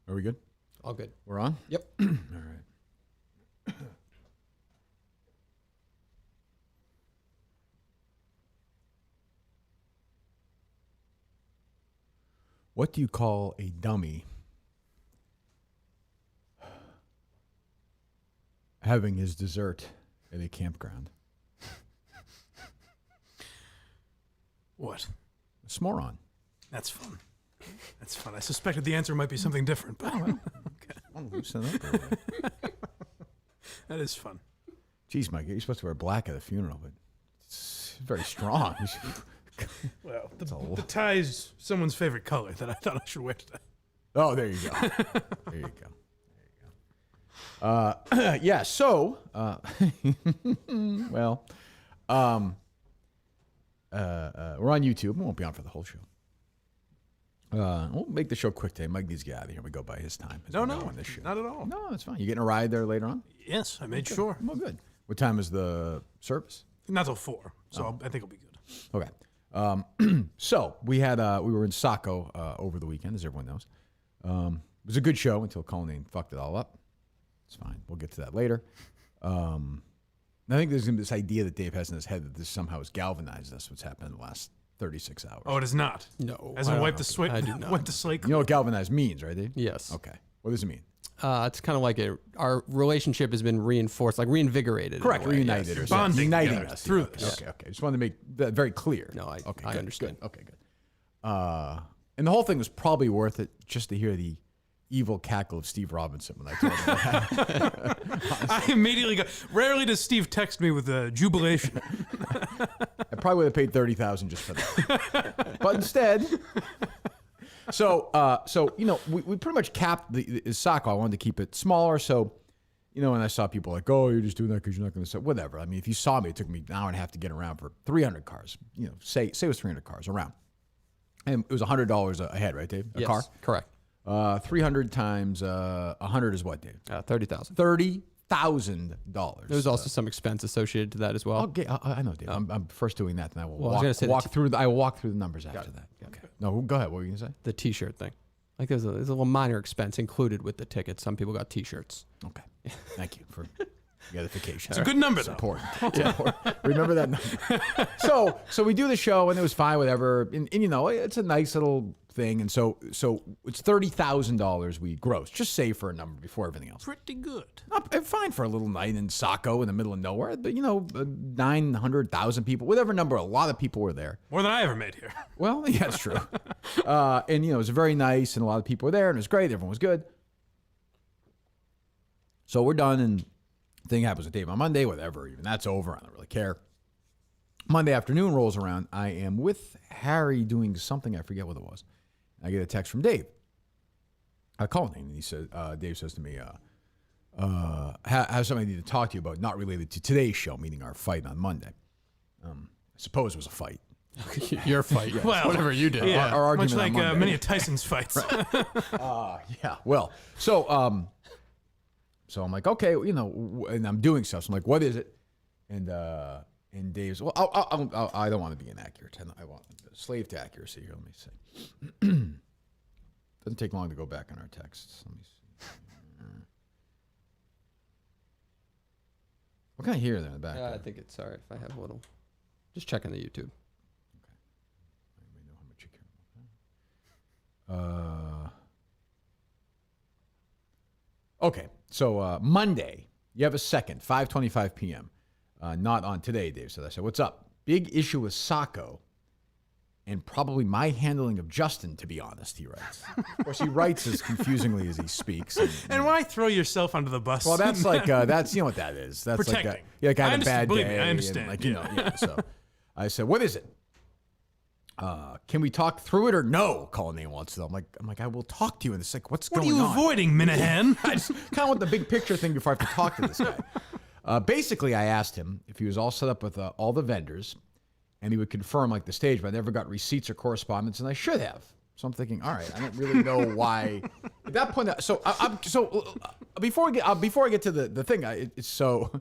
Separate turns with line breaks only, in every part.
Are we good?
All good.
We're on?
Yep.
All right. What do you call a dummy having his dessert at a campground?
What?
A s'moron.
That's fun. That's fun. I suspected the answer might be something different, but okay.
I'll loosen it up a little bit.
That is fun.
Jeez, Mike, you're supposed to wear black at a funeral, but it's very strong.
Well, the tie is someone's favorite color that I thought I should wear today.
Oh, there you go. There you go. Yeah, so, well, we're on YouTube. We won't be on for the whole show. We'll make the show quick today. Mike needs to get out of here. We go by his time.
No,
on this show.
not at all.
No, that's fine. You getting a ride there later on?
Yes, I made sure.
Well, good. What time is the service?
Not till 4, so I think it'll be good.
Okay. So we were in Saco over the weekend, as everyone knows. It was a good show until Colleen fucked it all up. It's fine. We'll get to that later. I think there's this idea that Dave has in his head that this somehow has galvanized us. What's happened in the last 36 hours.
Oh, it is not.
No.
As in wipe the
sweat.
sweat.
I do not.
Wipe the slate.
You know what galvanized means, right, Dave?
Yes.
Okay. What does it mean?
It's kind of like our relationship has been reinforced, like reinvigorated.
Correct.
in a way,
Reunited
yes.
or something.
Bonding
Uniting
together
us
through
Okay,
this.
Okay. Just wanted to make that very clear.
No, I
good,
understand.
Good. Okay, good. And the whole thing was probably worth it just to hear the evil cackle of Steve Robinson when I told him that.
I immediately got. Rarely does Steve text me with jubilation.
I probably would have paid $30,000 just for that. But instead, so you know, we pretty much capped the Saco. I wanted to keep it smaller, so you know, when I saw people like, oh, you're just doing that because you're not going to sell, whatever. I mean, if you saw me, it took me an hour and a half to get around for 300 cars. You know, say it was 300 cars around, and it was $100 a head, right, Dave? A car,
correct.
300 times 100 is what, Dave?
30,000.
$30,000.
There was also some expense associated to that as well.
Okay, I know, Dave. I'm first doing that, and I will
Well, I was gonna say
walk through. I will walk through the numbers after that.
it.
Okay. No, go ahead. What were you gonna say?
The T-shirt thing. Like there's a little minor expense included with the tickets. Some people got T-shirts.
Okay. Thank you for the edification.
It's a good number, though.
Important. It's important. Remember that number. So we do the show, and it was fine, whatever. And you know, it's a nice little thing. And so it's $30,000 we gross. Just say for a number before everything else.
Pretty good.
Fine for a little night in Saco in the middle of nowhere. But you know, 900,000 people, whatever number. A lot of people were there.
More than I ever made here.
Well, yeah, that's true. And you know, it was very nice, and a lot of people were there, and it was great. Everyone was good. So we're done, and thing happens with Dave on Monday, whatever. Even that's over. I don't really care. Monday afternoon rolls around. I am with Harry doing something. I forget what it was. I get a text from Dave. I call him, and he says, Dave says to me, have something I need to talk to you about, not related to today's show, meaning our fight on Monday. I suppose it was a fight.
Your fight. Yes.
Well,
whatever you did.
Yeah,
Our
much
argument
like
on Monday.
many of Tyson's fights.
Yeah. Well, so I'm like, okay, you know, and I'm doing stuff. So I'm like, what is it? And Dave's, well, I don't want to be inaccurate. I want slave to accuracy here. Let me see. Doesn't take long to go back on our texts. Let me see. What can I hear there in the back?
I think it's all right if I have a little. Just checking the YouTube.
Anybody know how much you care about that? Okay, so Monday, you have a second, 5:25 p.m. Not on today, Dave. So I said, what's up? Big issue with Saco and probably my handling of Justin, to be honest, he writes. Of course, he writes as confusingly as he speaks.
And why throw yourself under the bus?
Well, that's like, that's, you know what that is. That's
Protecting.
like I had a
understand,
bad
believe
day.
me, I understand.
And like, you know, yeah. So I said, what is it? Can we talk through it or no? Colleen wants to know. I'm like, I will talk to you. And it's like, what's
What are
going
you
on?
avoiding, Minahan?
I just kind of want the big picture thing before I have to talk to this guy. Basically, I asked him if he was all set up with all the vendors, and he would confirm like the stage, but I never got receipts or correspondence, and I should have. So I'm thinking, all right, I don't really know why. At that point, before I get to the thing, it's so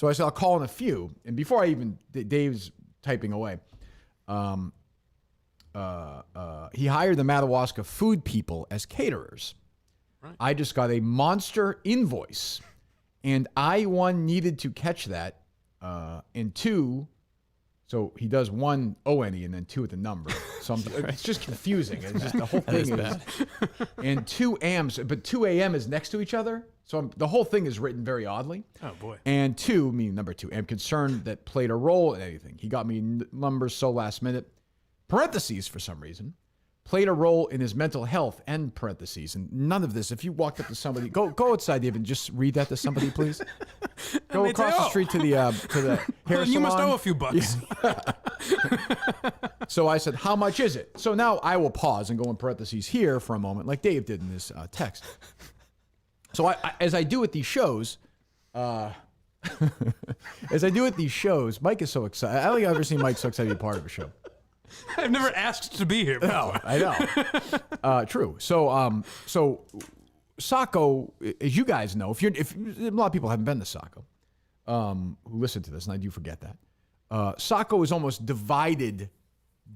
I said I'll call in a few, and before I even Dave's typing away. He hired the Madawaska food people as caterers. I just got a monster invoice, and I, one, needed to catch that, and two, so he does one O-N-E and then two with the number. So it's just confusing. It's just the whole thing is and 2 a.m.s, but 2 a.m. is next to each other. So the whole thing is written very oddly.
Oh, boy.
And two, meaning number two, am concerned that played a role in anything. He got me numbers so last minute. Parentheses for some reason. Played a role in his mental health, end parentheses. And none of this, if you walked up to somebody, go outside, David, and just read that to somebody, please. Go across the street to the hair salon.
You must owe a few bucks.
Yeah. So I said, how much is it? So now I will pause and go in parentheses here for a moment, like Dave did in this text. So as I do at these shows, Mike is so excited. I don't think I've ever seen Mike so excited to be part of a show.
I've never asked to be here before.
No, I know. True. So, Saco, as you guys know, if a lot of people haven't been to Saco, who listen to this, and I do forget that, Saco is almost divided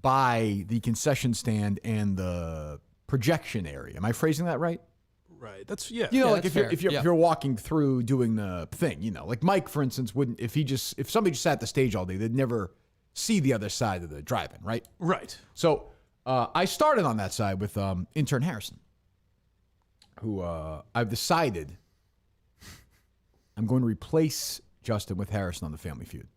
by the concession stand and the projection area. Am I phrasing that right?
Right. That's yeah.
You know,
Yeah,
like
that's
if you're walking through doing the thing, you know, like Mike, for instance, wouldn't if somebody just sat at the stage all day, they'd never see the other side of the drive-in, right?
Right.
So I started on that side with intern Harrison, who I've decided I'm going to replace Justin with Harrison on the Family Feud.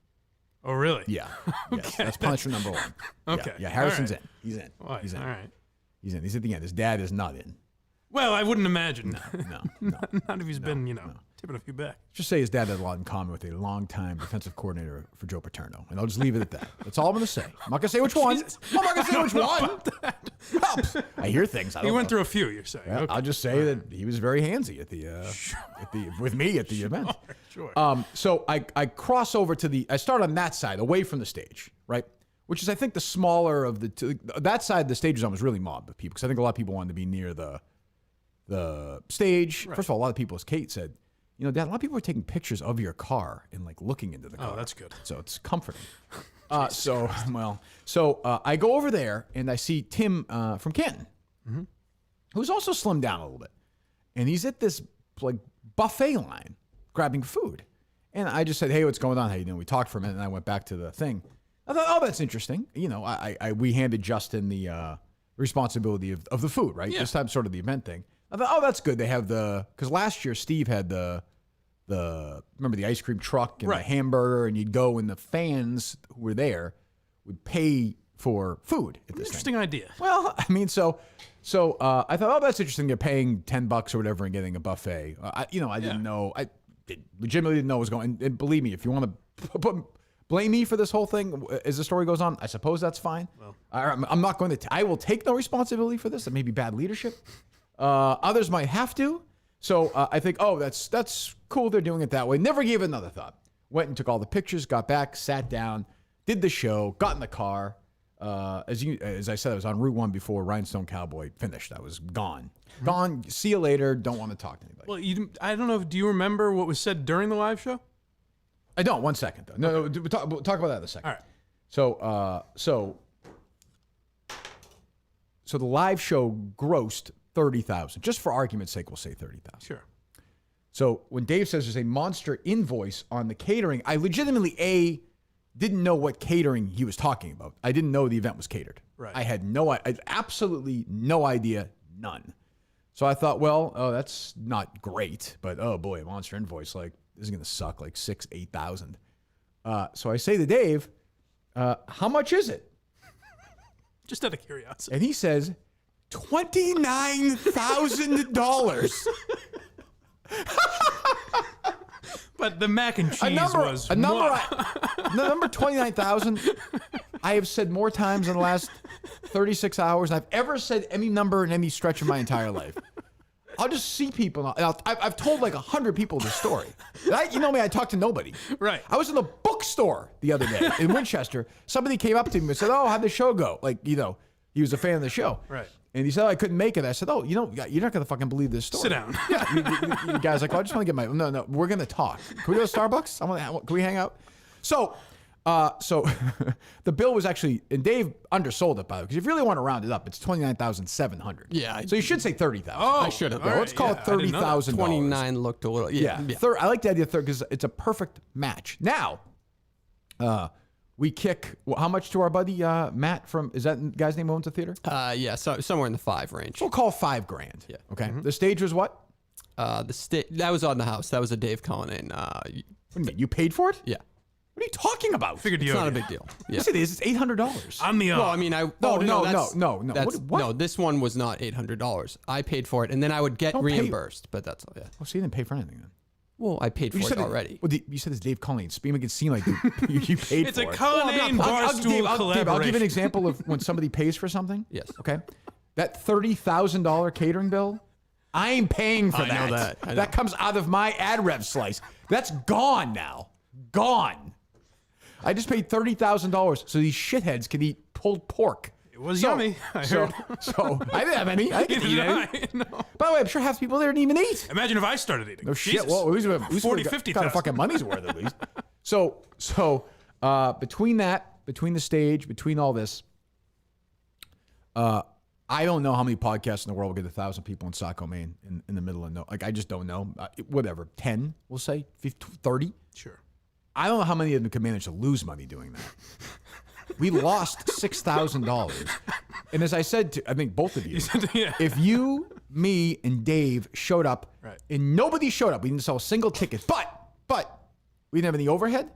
Oh, really?
Yeah. Yes, that's punishment number one.
Okay.
Yeah, Harrison's
All right.
in. He's in.
All right.
He's in.
All right.
He's in. He's at the end. His dad is not in.
Well, I wouldn't imagine.
No.
Not if he's been, tipping a few back.
Just say his dad had a lot in common with a longtime defensive coordinator for Joe Paterno. And I'll just leave it at that. That's all I'm going to say. I'm not going to say which one. I'm not going to say which one. I hear things. I don't
He went
know.
through a few, you're saying.
Yeah,
Okay.
I'll just say that he was very handsy with me at the event.
Sure.
So I cross over to I start on that side, away from the stage, right? Which is, I think, the smaller of the two. That side, the stage zone was really mobbed with people because I think a lot of people wanted to be near the stage. Right. First of all, a lot of people, as Kate said, Dad, a lot of people are taking pictures of your car and like looking into the car.
Oh, that's good.
So it's comforting. So I go over there and I see Tim from Canton, who's also slimmed down a little bit, and he's at this like buffet line grabbing food, and I just said, "Hey, what's going on? How you doing?" We talked for a minute, and I went back to the thing. I thought, "Oh, that's interesting." We handed Justin the responsibility of the food, right?
Yeah.
This time, sort of the event thing. I thought, "Oh, that's good." They have because last year Steve had remember the ice cream truck and
right.
the hamburger, and you'd go and the fans who were there would pay for food at this
Interesting
thing.
idea.
Well, I mean, so I thought, oh, that's interesting. You're paying $10 or whatever and getting a buffet. I didn't know. I legitimately didn't know what was going. And believe me, if you want to blame me for this whole thing as the story goes on, I suppose that's fine. Well, I'm not going to. I will take no responsibility for this. It may be bad leadership. Others might have to. So I think, oh, that's cool. They're doing it that way. Never gave it another thought. Went and took all the pictures, got back, sat down, did the show, got in the car. As I said, I was on Route 1 before Rhinestone Cowboy finished. I was gone. Gone. See you later. Don't want to talk to anybody.
Well, I don't know. Do you remember what was said during the live show?
I don't. 1 second, though. No, we'll talk about that in a second.
All right.
So the live show grossed 30,000. Just for argument's sake, we'll say 30,000.
Sure.
So when Dave says there's a monster invoice on the catering, I legitimately, didn't know what catering he was talking about. I didn't know the event was catered.
Right.
I had absolutely no idea, none. So I thought, well, that's not great, but oh boy, a monster invoice, like this is going to suck, like 8,000. So I say to Dave, how much is it?
Just out of curiosity.
And he says, $29,000.
But the mac and cheese was
the number 29,000. I have said more times in the last 36 hours than I've ever said any number in any stretch of my entire life. I'll just see people. I've told like 100 people this story. You know me, I talk to nobody.
Right.
I was in the bookstore the other day in Winchester. Somebody came up to me and said, "Oh, how'd the show go?" Like, he was a fan of the show.
Right.
And he said, I couldn't make it. I said, oh, you're not going to fucking believe this story.
Sit down.
Yeah. You guys like, oh, I just want to get no, we're going to talk. Can we go to Starbucks? Can we hang out? So So the bill was actually, and Dave undersold it by the way, because if you really want to round it up, it's $29,700.
Yeah,
So you should say $30,000.
Oh,
I should have.
all right,
Let's call it
I didn't know that.
$30,000.
29 looked a little.
Yeah. I like the idea of third because it's a perfect match. Now, we kick how much to our buddy Matt from? Is that the guy's name who owns the theater?
Yeah, so somewhere in the 5 range.
We'll call $5,000.
Yeah.
Okay. The stage was what?
That was on the house. That was a Dave Cullinan.
What do you mean? You paid for it?
Yeah,
What are you talking about?
Figured
it's
you
not a
owed
big deal. Yeah.
Yes, it is. It's $800.
I'm the
Well, I mean,
No.
that's-
What?
No, this one was not $800. I paid for it, and then I would get
Don't pay-
reimbursed. But that's all. Yeah.
Oh, so you didn't pay for anything then?
Well, I paid for
You
it
said
already.
You said it's Dave Cullinan. So make it seem like you paid
It's
for
a
it.
Cullinan Barstool
Dave, I'll give you an
collaboration.
example of when somebody pays for something.
Yes.
Okay. That $30,000 catering bill, I'm paying for
I know
that.
that. I know.
That comes out of my ad rev slice. That's gone now. Gone. I just paid $30,000 so these shitheads can eat pulled pork.
It was yummy. I heard.
So I didn't have any. I didn't eat any.
No.
By the way, I'm sure half the people there didn't even eat.
Imagine if I started eating.
No shit.
Jesus.
Well, at least
40,
got
50,000.
fucking money's worth at least. So between that, between the stage, between all this, I don't know how many podcasts in the world will get 1,000 people in Saco, Maine, in the middle of no. Like I just don't know. Whatever, 10, we'll say, 50, 30.
Sure.
I don't know how many of them can manage to lose money doing that. We lost $6,000. And as I said to, I think both of you,
Yeah.
if you, me, and Dave showed up,
Right.
and nobody showed up, we didn't sell a single ticket, but we didn't have any overhead,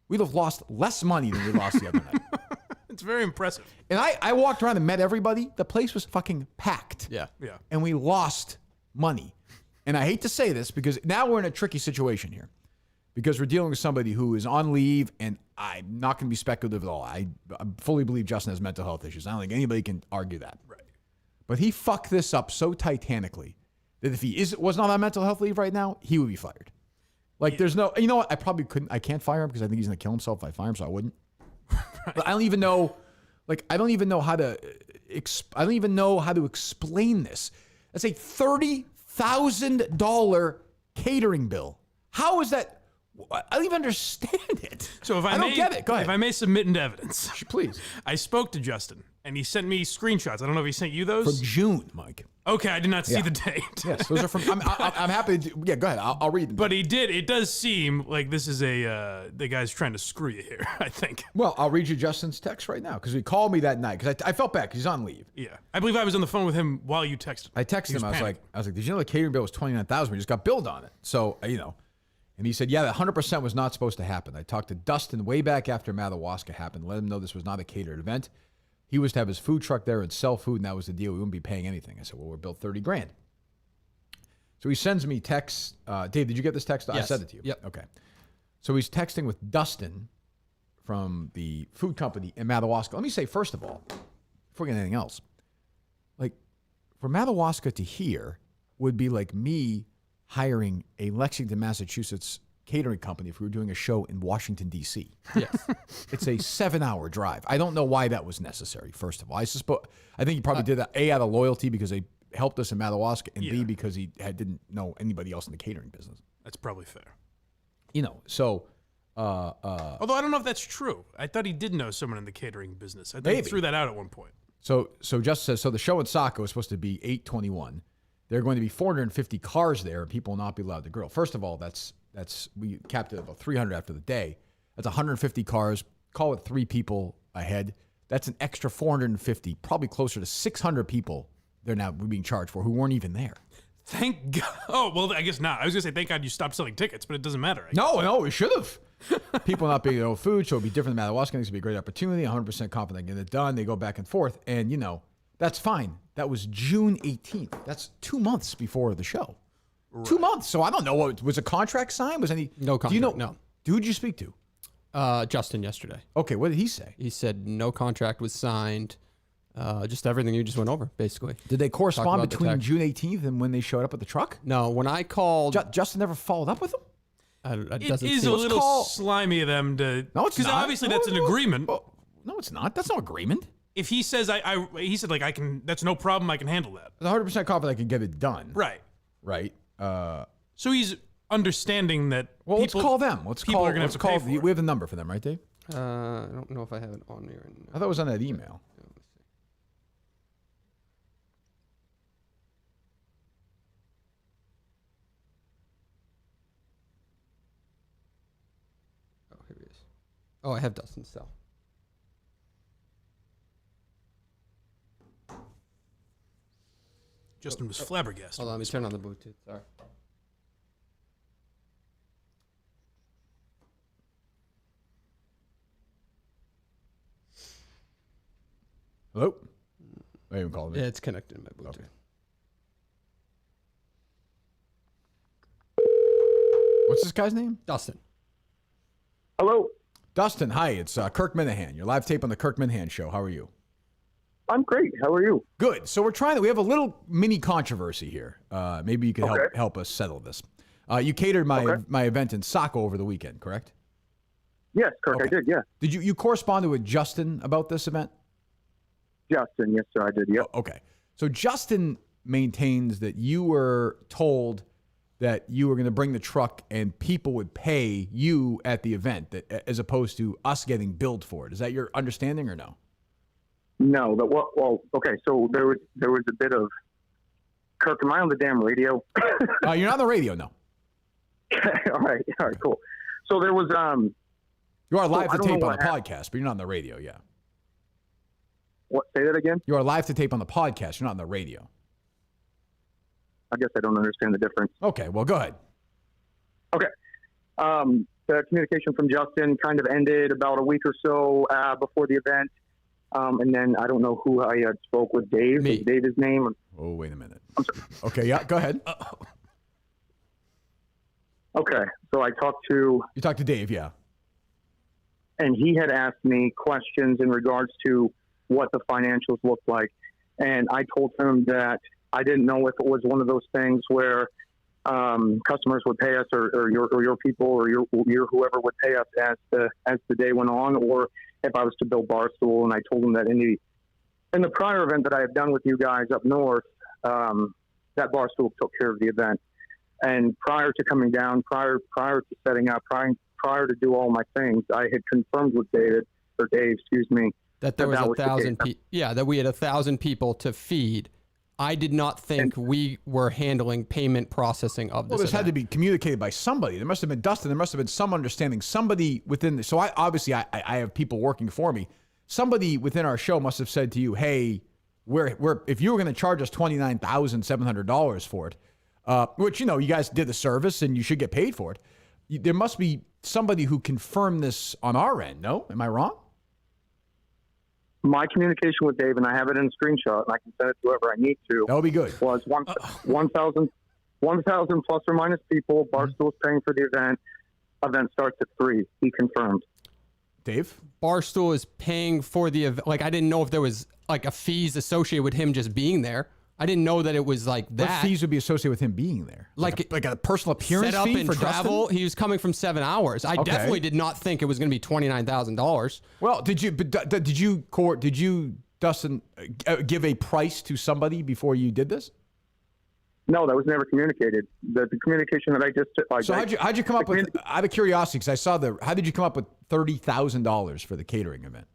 we'd have lost less money than we lost the other night.
It's very impressive.
And I walked around and met everybody. The place was fucking packed.
Yeah.
Yeah.
And we lost money. And I hate to say this because now we're in a tricky situation here. Because we're dealing with somebody who is on leave, and I'm not going to be speculative at all. I fully believe Justin has mental health issues. I don't think anybody can argue that.
Right.
But he fucked this up so titanically that if he was not on mental health leave right now, he would be fired. Like, there's no, you know what? I can't fire him because I think he's going to kill himself if I fire him, so I wouldn't. But I don't even know, I don't even know how to explain this. That's a $30,000 catering bill. How is that? I don't even understand it.
So if I
don't get it. Go ahead.
If I may submit into evidence,
Please.
I spoke to Justin and he sent me screenshots. I don't know if he sent you those.
From June, Mike.
Okay, I did not see
Yeah.
the date.
Yes, those are from. I'm happy to. Yeah, go ahead. I'll read them.
But he did. It does seem like this is the guy's trying to screw you here. I think.
Well, I'll read you Justin's text right now because he called me that night because I felt bad because he's on leave.
Yeah, I believe I was on the phone with him while you texted.
I texted him. I was like, did you know the catering bill was $29,000? We just got billed on it. So and he said, yeah, that 100% was not supposed to happen. I talked to Dustin way back after Madawaska happened. Let him know this was not a catered event. He was to have his food truck there and sell food, and that was the deal. We wouldn't be paying anything. I said, well, we're billed $30,000. So he sends me texts. Dave, did you get this text? I
Yes.
sent it to you.
Yep.
Okay. So he's texting with Dustin from the food company in Madawaska. Let me say, first of all, before we get anything else, for Madawaska to here would be like me hiring a Lexington, Massachusetts catering company if we were doing a show in Washington, D.C.
Yes.
It's a 7-hour drive. I don't know why that was necessary, first of all. I think he probably did that, A, out of loyalty because they helped us in Madawaska, and B,
Yeah.
because he didn't know anybody else in the catering business.
That's probably fair.
So...
Although I don't know if that's true. I thought he did know someone in the catering business. I think he
Maybe.
threw that out at one point.
So just says, so the show in Saco is supposed to be 8:21. There are going to be 450 cars there, and people will not be allowed to grill. First of all, that's we capped it at about 300 after the day. That's 150 cars. Call it 3 people ahead. That's an extra 450, probably closer to 600 people they're now being charged for who weren't even there.
Thank God. Oh, well, I guess not. I was going to say, thank God you stopped selling tickets, but it doesn't matter.
No, we should have. People not being able food, so it'll be different than Madawaska. It's going to be a great opportunity. 100% confident getting it done. They go back and forth, and that's fine. That was June 18th. That's 2 months before the show. Right. 2 months. So I don't know what was a contract signed. Was any
No contract.
Do you know?
No.
Who did you speak to?
Justin yesterday.
Okay, what did he say?
He said no contract was signed. Just everything you just went over, basically.
Did they correspond
about the
between
text.
June 18th and when they showed up at the truck?
No, when I called,
Justin never followed up with them?
it
It
doesn't
is
seem-
a little
call-
slimy of them to...
No, it's not.
Because obviously that's an
No.
agreement.
Well, no, it's not. That's no agreement.
If he says, he said, I can, that's no problem, I can handle that.
I was 100% confident I could get it done.
Right.
Right.
So he's understanding that
Well,
people...
let's call them.
people are gonna have to pay for it.
We have the number for them, right, Dave?
I don't know if I have it on there.
I thought it was on that email.
Let me see. Oh, here he is. Oh, I have Dustin's cell.
Justin was flabbergasted.
Hold on, let me turn on the Bluetooth. Sorry.
Hello? I even called me.
Yeah, it's connected to my Bluetooth.
Okay. What's this guy's name?
Dustin.
Hello.
Dustin, hi. It's Kirk Minahan. Your live tape on the Kirk Minahan Show. How are you?
I'm great. How are you?
Good. So we have a little mini controversy here. Maybe you can help us settle this. You catered my event in Saco over the weekend, correct?
Yes, Kirk,
Okay.
I did, yeah.
Did you corresponded with Justin about this event?
Justin, yes, sir, I did, yeah.
Okay. So Justin maintains that you were told that you were going to bring the truck and people would pay you at the event, as opposed to us getting billed for it. Is that your understanding or no?
No, but well, okay, so there was a bit of, Kirk, am I on the damn radio?
You're not on the radio, no.
all right, cool. So there was,
You are live
I
to
don't
tape
know
on the
what
podcast, but you're not on the radio, yeah.
what, say that again?
You are live to tape on the podcast, you're not on the radio.
I guess I don't understand the difference.
Okay, well, go ahead.
Okay. The communication from Justin kind of ended about a week or so before the event. And then I don't know who I had spoke with. Dave.
Me.
Is Dave his name?
Oh, wait a minute. Okay, yeah, go ahead.
Okay. So I talked to,
You talked to Dave, yeah.
and he had asked me questions in regards to what the financials looked like. And I told him that I didn't know if it was one of those things where customers would pay us, or your people, or your whoever would pay us as the day went on, or if I was to bill Barstool. And I told him that in the prior event that I had done with you guys up north, that Barstool took care of the event. And prior to coming down, prior to setting up, prior to do all my things, I had confirmed with Dave, excuse me,
That there was
that
1,000 people. Yeah, that we had 1,000 people to feed. I did not think we were handling payment processing of this.
Well, this had
event.
to be communicated by somebody. There must have been Dustin. There must have been some understanding. Somebody within the, so I obviously I have people working for me. Somebody within our show must have said to you, "Hey, we're if you were going to charge us $29,700 for it, which you guys did the service and you should get paid for it. There must be somebody who confirmed this on our end. No, am I wrong?"
My communication with Dave, and I have it in a screenshot, and I can send it to whoever I need to.
That would be good.
Was 1,000 plus or minus people. Barstool's paying for the event. Event starts at 3. He confirmed.
Dave?
Barstool is paying for the event. Like, I didn't know if there was like a fees associated with him just being there. I didn't know that it was like that.
What fees would be associated with him being there? Like a personal appearance
set up
fee
and
for
travel.
Dustin?
He was coming from 7 hours. I definitely did not think it was going to be $29,000.
Well, did you, Dustin, give a price to somebody before you did this?
No, that was never communicated. The communication that I just like.
So how'd you come up with? Out of curiosity, because I saw how did you come up with $30,000 for the catering event?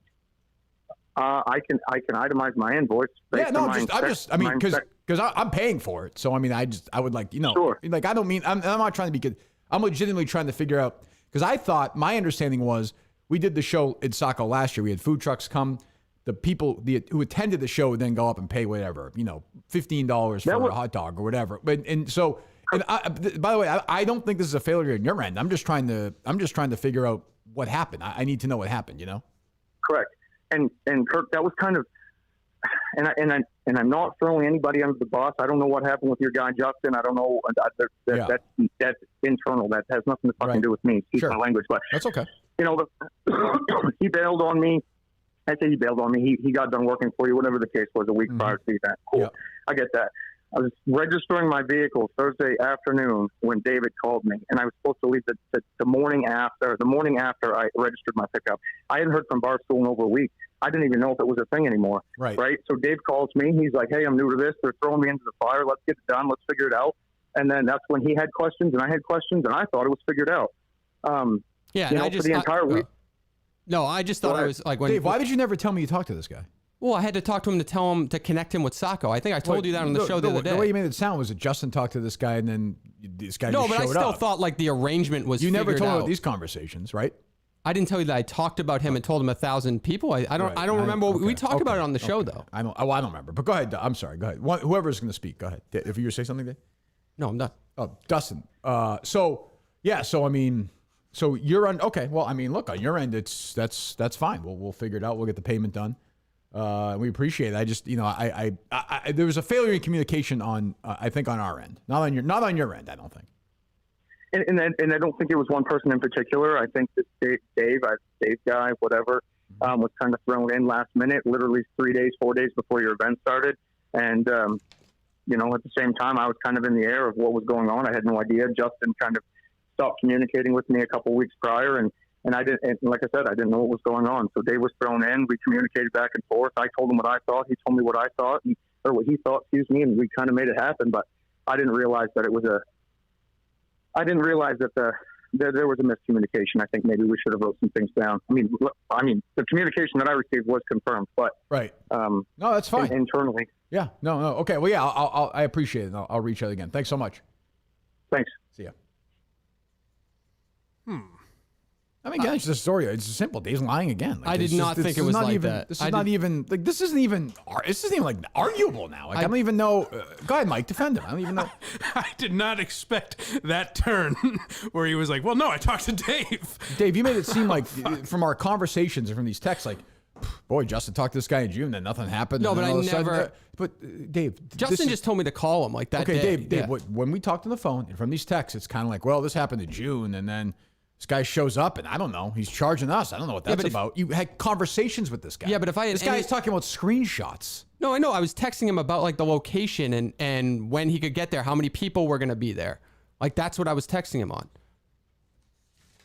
I can itemize my invoice.
Yeah, no, because I'm paying for it. So I mean, I would like
Sure.
Like I don't mean I'm not trying to be good. I'm legitimately trying to figure out, because I thought my understanding was we did the show in Saco last year. We had food trucks come. The people who attended the show would then go up and pay whatever, $15 for a hot dog or whatever. By the way, I don't think this is a failure on your end. I'm just trying to figure out what happened. I need to know what happened.
Correct. And Kirk, that was kind of, and I'm not throwing anybody under the bus. I don't know what happened with your guy Justin. I don't know. That's internal. That has nothing to fucking do with me. Excuse my language, but
that's okay.
He bailed on me. I say he bailed on me. He got done working for you, whatever the case was, a week prior to the event. Cool. Yep. I get that. I was registering my vehicle Thursday afternoon when David called me, and I was supposed to leave the morning after. The morning after I registered my pickup, I hadn't heard from Barstool in over a week. I didn't even know if it was a thing anymore. Right. So Dave calls me. He's like, "Hey, I'm new to this. They're throwing me into the fire. Let's get it done. Let's figure it out." And then that's when he had questions, and I had questions, and I thought it was figured out.
Yeah.
for the entire week.
No, I just thought it was like when.
Dave, why did you never tell me you talked to this guy?
Well, I had to talk to him to tell him to connect him with Saco. I think I told you that on the show the other day.
The way you made it sound was that Justin talked to this guy and then this guy
No,
just
but I
showed
still
up.
thought like the arrangement was
You never
figured
told him
out.
about these conversations, right?
I didn't tell you that I talked about him and told him 1,000 people. I don't remember. We talked about it on the show though.
I don't remember. But go ahead. I'm sorry. Go ahead. Whoever's going to speak, go ahead. If you were to say something, Dave?
No, I'm done.
Oh, Dustin. So I mean, so you're on. Okay. Well, I mean, look, on your end, that's fine. We'll figure it out. We'll get the payment done. We appreciate it. I just, I there was a failure in communication on, I think, on our end, not on your end. I don't think.
And I don't think it was one person in particular. I think that Dave guy, whatever, was kind of thrown in last minute, literally 4 days before your event started. And, at the same time, I was kind of in the air of what was going on. I had no idea. Justin kind of stopped communicating with me a couple of weeks prior. And I didn't, and like I said, I didn't know what was going on. So Dave was thrown in. We communicated back and forth. I told him what I thought. He told me what I thought, or what he thought, and we kind of made it happen. But I didn't realize that there was a miscommunication. I think maybe we should have wrote some things down. I mean, the communication that I received was confirmed, but
right. No, that's fine.
Internally.
Yeah. No. Okay. Well, yeah. I appreciate it. I'll reach out again. Thanks so much.
Thanks.
See ya. I mean, again, it's just a story. It's simple. Dave's lying again.
I did not think it was like that.
This isn't even like arguable now. Like, I don't even know. Go ahead, Mike. Defend him. I don't even know.
I did not expect that turn where he was like, well, no, I talked to Dave.
Dave, you made it seem like from our conversations and from these texts, like, boy, Justin talked to this guy in June, then nothing happened.
No,
and
but
then all
I
of a sudden,
never.
But Dave,
Justin just told me to call him like that.
Okay,
day.
Dave.
Yeah.
When we talked on the phone and from these texts, it's kind of like, well, this happened in June, and then this guy shows up, and I don't know. He's charging us. I don't know what that's about. You had conversations with this guy.
Yeah, but if I had
this guy's talking about screenshots.
No, I know. I was texting him about like the location and when he could get there, how many people were going to be there. Like that's what I was texting him on.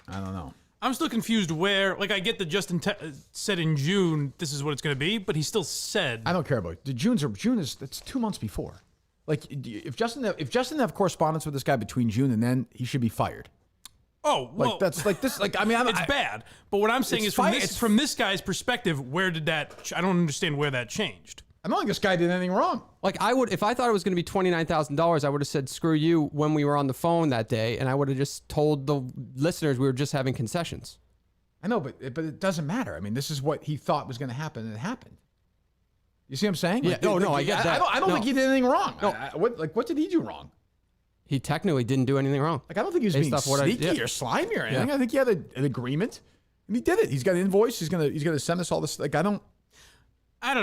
I don't know.
I'm still confused where, like, I get that Justin said in June this is what it's going to be, but he still said.
I don't care about it. June is that's 2 months before. Like if Justin have correspondence with this guy between June and then, he should be fired.
Oh, well,
like that's like this. Like I mean,
it's bad. But what I'm saying is from this guy's perspective, where did that? I don't understand where that changed.
I don't think this guy did anything wrong.
Like I would, if I thought it was going to be $29,000, I would have said screw you when we were on the phone that day, and I would have just told the listeners we were just having concessions.
I know, but it doesn't matter. I mean, this is what he thought was going to happen, and it happened. You see what I'm saying?
Yeah.
Like,
I get that.
I don't think he did anything wrong.
No.
What did he do wrong?
He technically didn't do anything wrong.
Like I don't think he was being sneaky or slimy or anything.
Yeah.
I think he had an agreement, and he did it. He's got an invoice. He's gonna send us all this. Like I don't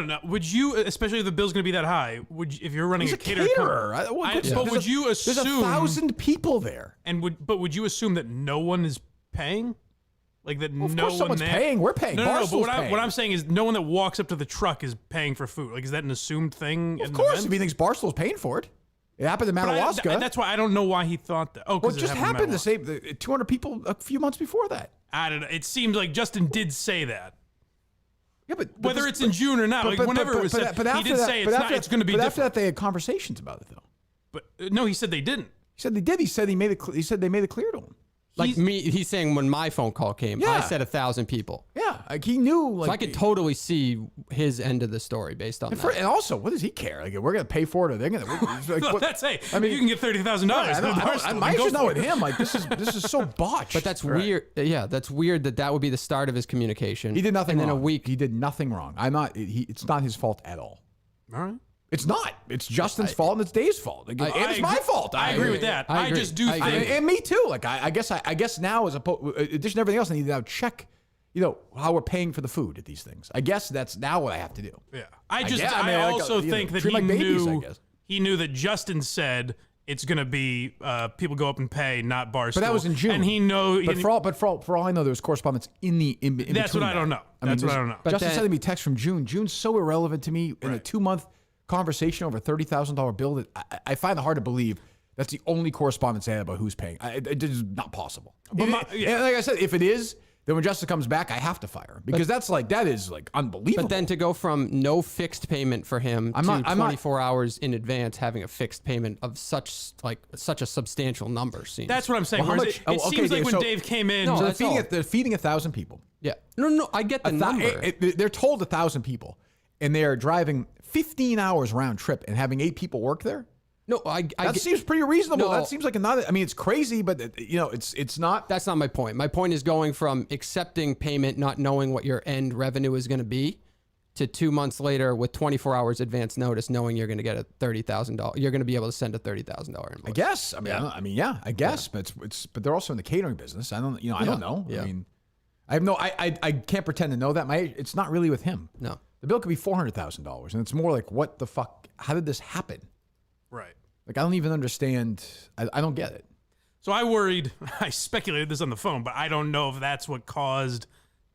know. Would you, especially if the bill's going to be that high, if you're running
he's
a caterer?
But
would you assume
there's 1,000 people there?
But would you assume that no one is paying? Like that
Well, of
no
course
one
someone's
there?
paying. We're paying.
No.
Barstool's
But
paying.
what I'm saying is, no one that walks up to the truck is paying for food. Like, is that an assumed thing?
Of course, if he thinks Barstool's paying for it. It happened in Madawaska.
That's why I don't know why he thought that. Oh,
well,
because
it just happened the same. 200 people a few months before that.
I don't know. It seems like Justin did say that.
Yeah, but
Whether it's in June or not, whenever it was said, he did say it's going to be
But
different.
after that, they had conversations about it, though.
But no, he said they didn't.
He said they did. He said they made it clear to him.
Like he's saying when my phone call came, I said 1,000 people.
Yeah, like he knew. Like
So I could totally see his end of the story based on that.
and also, what does he care? Like we're gonna pay for it, or they're gonna. Like,
Well, that's you can get $30,000.
I just know with him. Like this is so botched.
But that's weird. Yeah, that's weird that would be the start of his communication.
He did nothing
and
wrong.
then a week.
He did nothing wrong. It's not his fault at all.
All right.
It's not. It's Justin's fault and it's Dave's fault. Like, and it's my fault.
I agree with that.
I agree.
just do think.
And me too. Like I guess now, as opposed, in addition to everything else, I need to now check, how we're paying for the food at these things. I guess that's now what I have to do.
Yeah.
I
also think that
treat
he
like babies, I
knew.
guess.
He knew that Justin said it's going to be people go up and pay, not Barstool.
But that was in June.
And he know.
But for all I know, there was correspondence in between.
That's what I don't know. That's what I don't know.
But
Justin sending me text from June. June's so irrelevant to me in a 2-month conversation over a $30,000 bill that I find it hard to believe that's the only correspondence I had about who's paying. It is not possible.
But
and like I said, if it is, then when Justin comes back, I have to fire him because that is unbelievable.
But then to go from no fixed payment for him to 24 hours in advance having a fixed payment of such a substantial number seems.
That's what I'm saying.
Well, how
Whereas
much-
it
oh, okay,
seems like
Dave,
when
so-
Dave came in,
No,
So
that's
they're feeding 1,000 people.
yeah. No, I get the number.
They're told 1,000 people, and they are driving 15 hours round trip and having 8 people work there.
No,
That seems pretty reasonable.
No.
That seems like I mean, it's crazy, but it's not.
That's not my point. My point is going from accepting payment, not knowing what your end revenue is going to be, to 2 months later with 24 hours advance notice, knowing you're going to get a $30,000. You're going to be able to send a $30,000 invoice.
I guess. I mean, I guess, but but they're also in the catering business. I don't know.
Yeah.
I mean, I have no. I can't pretend to know that. It's not really with him.
No.
The bill could be $400,000, and it's more like, what the fuck? How did this happen?
right.
Like, I don't even understand. I don't get it.
So I speculated this on the phone, but I don't know if that's what caused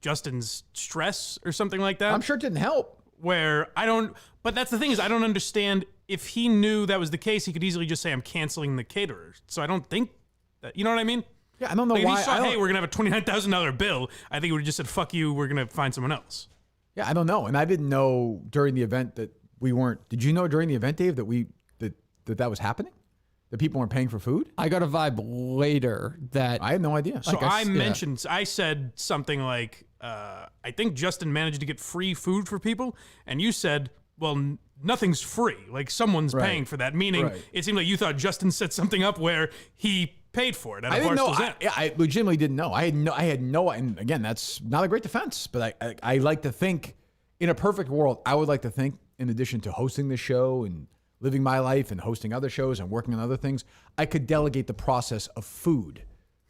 Justin's stress or something like that.
I'm sure it didn't help.
But that's the thing is I don't understand if he knew that was the case, he could easily just say, I'm canceling the caterer. So I don't think that, you know what I mean?
Yeah, I don't know
Like
why.
if he saw, hey, we're going to have a $29,000 bill, I think he would have just said, fuck you, we're going to find someone else.
Yeah, I don't know. And I didn't know during the event that we weren't. Did you know during the event, Dave, that was happening? That people weren't paying for food?
I got a vibe later that
I had no idea.
So I said something like, I think Justin managed to get free food for people. And you said, well, nothing's free. Like someone's
Right.
paying for that. Meaning
Right.
it seemed like you thought Justin set something up where he paid for it. At
I didn't know.
Barstool's End.
I legitimately didn't know. I had no. And again, that's not a great defense, but I like to think, in a perfect world, I would like to think, in addition to hosting the show and living my life and hosting other shows and working on other things, I could delegate the process of food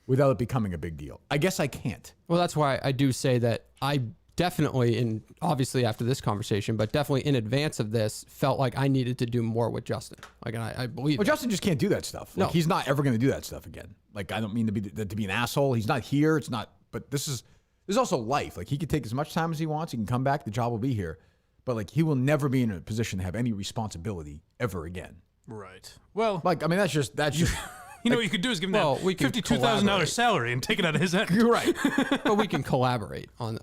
without it becoming a big deal. I guess I can't.
Well, that's why I do say that I definitely, and obviously after this conversation, but definitely in advance of this, felt like I needed to do more with Justin. Like, and I believe
Well,
that.
Justin just can't do that stuff. Like,
No.
he's not ever going to do that stuff again. Like, I don't mean to be an asshole. He's not here. It's not. But this is also life. Like, he could take as much time as he wants. He can come back. The job will be here. But like, he will never be in a position to have any responsibility ever again.
Right. Well,
Like, I mean, that's just.
you know what you could do is give him
Well,
that
we can
$52,000
collaborate.
salary and take it out of his end.
You're right.
But we can collaborate on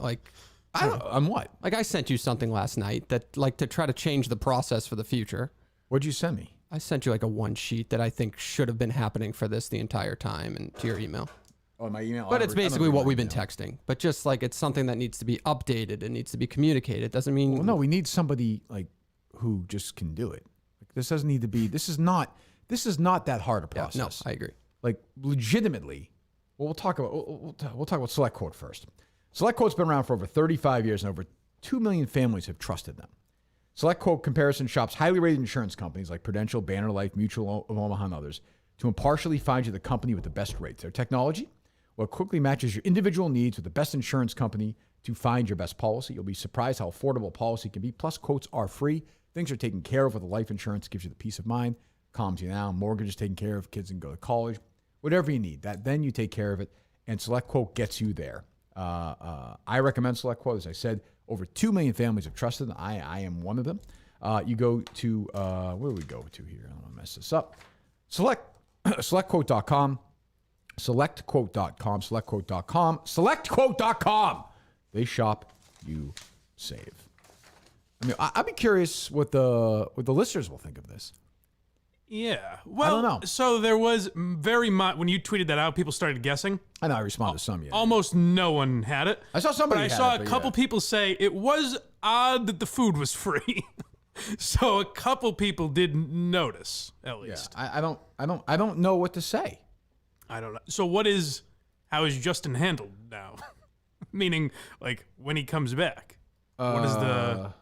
On what?
like I sent you something last night that to try to change the process for the future.
What'd you send me?
I sent you like a one sheet that I think should have been happening for this the entire time and to your email.
Oh, my email.
But it's basically what we've been texting. But just like it's something that needs to be updated and needs to be communicated. It doesn't mean
Well, no, we need somebody like who just can do it. Like, this doesn't need to be. This is not that hard a
Yeah,
process.
no, I agree.
Like, legitimately. Well, we'll talk about Select Quote first. Select Quote's been around for over 35 years, and over 2 million families have trusted them. Select Quote comparison shops highly rated insurance companies like Prudential, Banner Life, Mutual of Omaha, and others to impartially find you the company with the best rates. Their technology, what quickly matches your individual needs with the best insurance company to find your best policy. You'll be surprised how affordable a policy can be. Plus, quotes are free. Things are taken care of with the life insurance. Gives you the peace of mind, calms you down. Mortgage is taken care of. Kids can go to college. Whatever you need, then you take care of it. And Select Quote gets you there. I recommend Select Quote. As I said, over 2 million families have trusted them. I am one of them. You go to, where do we go to here? I don't want to mess this up. SelectQuote.com. SelectQuote.com. SelectQuote.com. SelectQuote.com. They shop, you save. I mean, I'd be curious what the listeners will think of this.
Yeah. Well,
I don't know.
So there was very much, when you tweeted that out, people started guessing.
I know I responded to some yet.
Almost no one had it.
I saw somebody
But I
had
saw
it,
a
but
couple
yeah.
people say it was odd that the food was free. So a couple people did notice, at
Yeah,
least.
I don't know what to say.
I don't know. So how is Justin handled now? Meaning, like, when he comes back? What is the...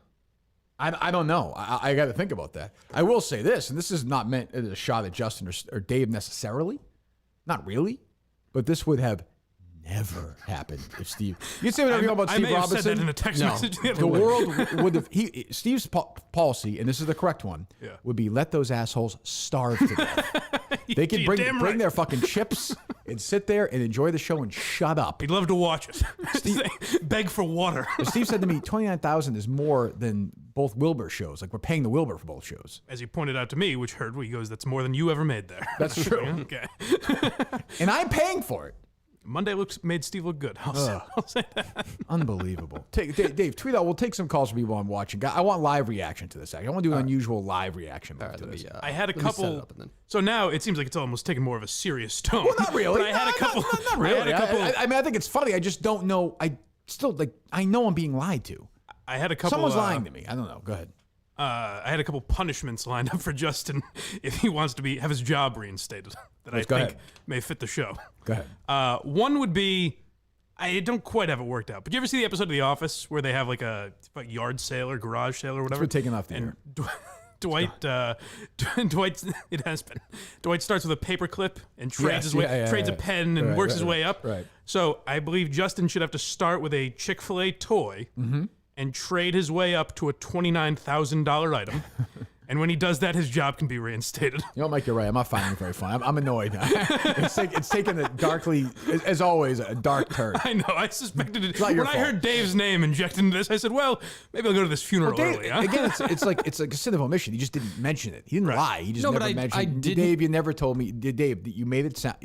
I don't know. I got to think about that. I will say this, and this is not meant as a shot at Justin or Dave necessarily. Not really. But this would have never happened if Steve... You can say whatever you want about
I
Steve
may have
Robinson.
said that in a text message. the other
The
way.
world would have... Steve's policy, and this is the correct one,
Yeah.
would be let those assholes starve to death. They can
You're
bring
damn right.
their fucking chips and sit there and enjoy the show and shut up.
He'd love to watch it. Beg for water.
But Steve said to me, 29,000 is more than both Wilbur shows. Like, we're paying the Wilbur for both shows.
As he pointed out to me, which hurt, he goes, that's more than you ever made there.
That's true.
Okay.
And I'm paying for it.
Monday made Steve look good. I'll say that.
Unbelievable. Dave, tweet out. We'll take some calls from people I'm watching. I want live reaction to this. I want to do an unusual live reaction to this.
I had a couple. So now it seems like it's almost taking more of a serious tone.
Well, not really.
But I had a couple.
Not really.
I had a couple.
I mean, I think it's funny. I just don't know. I know I'm being lied to.
I had a couple.
Someone's lying to me. I don't know. Go ahead.
I had a couple punishments lined up for Justin if he wants to have his job reinstated that I think may fit the show.
Go ahead.
One would be, I don't quite have it worked out, but you ever see the episode of The Office where they have like a yard sale or garage sale or whatever?
We're taking off the air.
Dwight, it has been. Dwight starts with a paperclip and trades trades a pen and works his way up.
Right.
So I believe Justin should have to start with a Chick-fil-A toy and trade his way up to a $29,000 item. And when he does that, his job can be reinstated.
You know, Mike, you're right. I'm not finding it very fun. I'm annoyed. It's taken a darkly, as always, a dark turn.
I know. I suspected it.
When
I heard Dave's name injected into this, I said, well, maybe I'll go to this funeral early. Huh?
Again, it's like a sin of omission. He just didn't mention it. He didn't lie. He just never mentioned it. Dave, you never told me. Dave, you made it sound...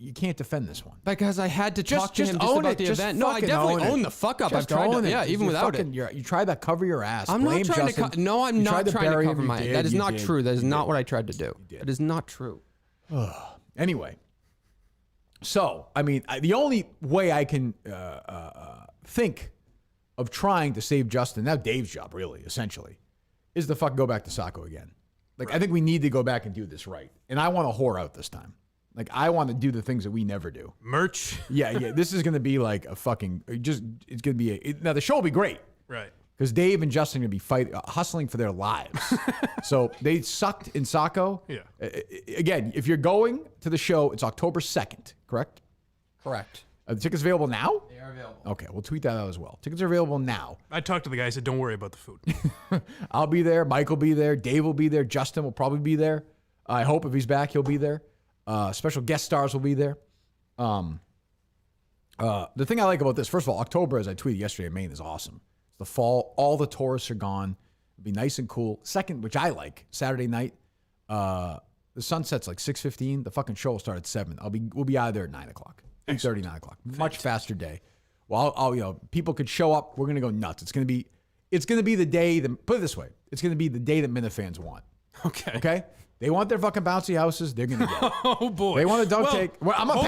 You can't defend this one.
Because I had to talk to him just about the event. No, I
definitely
own the fuck up.
I've tried to,
yeah, even without it.
You tried to cover your ass.
I'm not trying to no, I'm not trying to cover my ass. That is not true. That is not what I tried to do. That is not true.
Anyway, so, I mean, the only way I can think of trying to save Justin, now Dave's job, really, essentially, is to fucking go back to Saco again. Like, I think we need to go back and do this right. And I want to whore out this time. Like, I want to do the things that we never do.
Merch.
Yeah. This is going to be like a fucking, it's going to be now the show will be great.
Right.
Because Dave and Justin are going to be hustling for their lives. So they sucked in Saco.
Yeah.
Again, if you're going to the show, it's October 2nd, correct?
Correct.
Are the tickets available now?
They are available.
Okay, we'll tweet that out as well. Tickets are available now.
I talked to the guy. I said, don't worry about the food.
I'll be there. Mike will be there. Dave will be there. Justin will probably be there. I hope if he's back, he'll be there. Special guest stars will be there. The thing I like about this, first of all, October, as I tweeted yesterday in Maine, is awesome. It's the fall. All the tourists are gone. It'll be nice and cool. Second, which I like, Saturday night, the sun sets like 6:15. The fucking show will start at 7. We'll be out of there at 9 o'clock. 8:30, 9 o'clock. Much faster day. Well, people could show up. We're gonna go nuts. It's gonna be the day that, put it this way, it's gonna be the day that Minifans want. Okay. They want their fucking bouncy houses. They're gonna get it.
Oh boy!
They want a dunk tank. Well, I'm not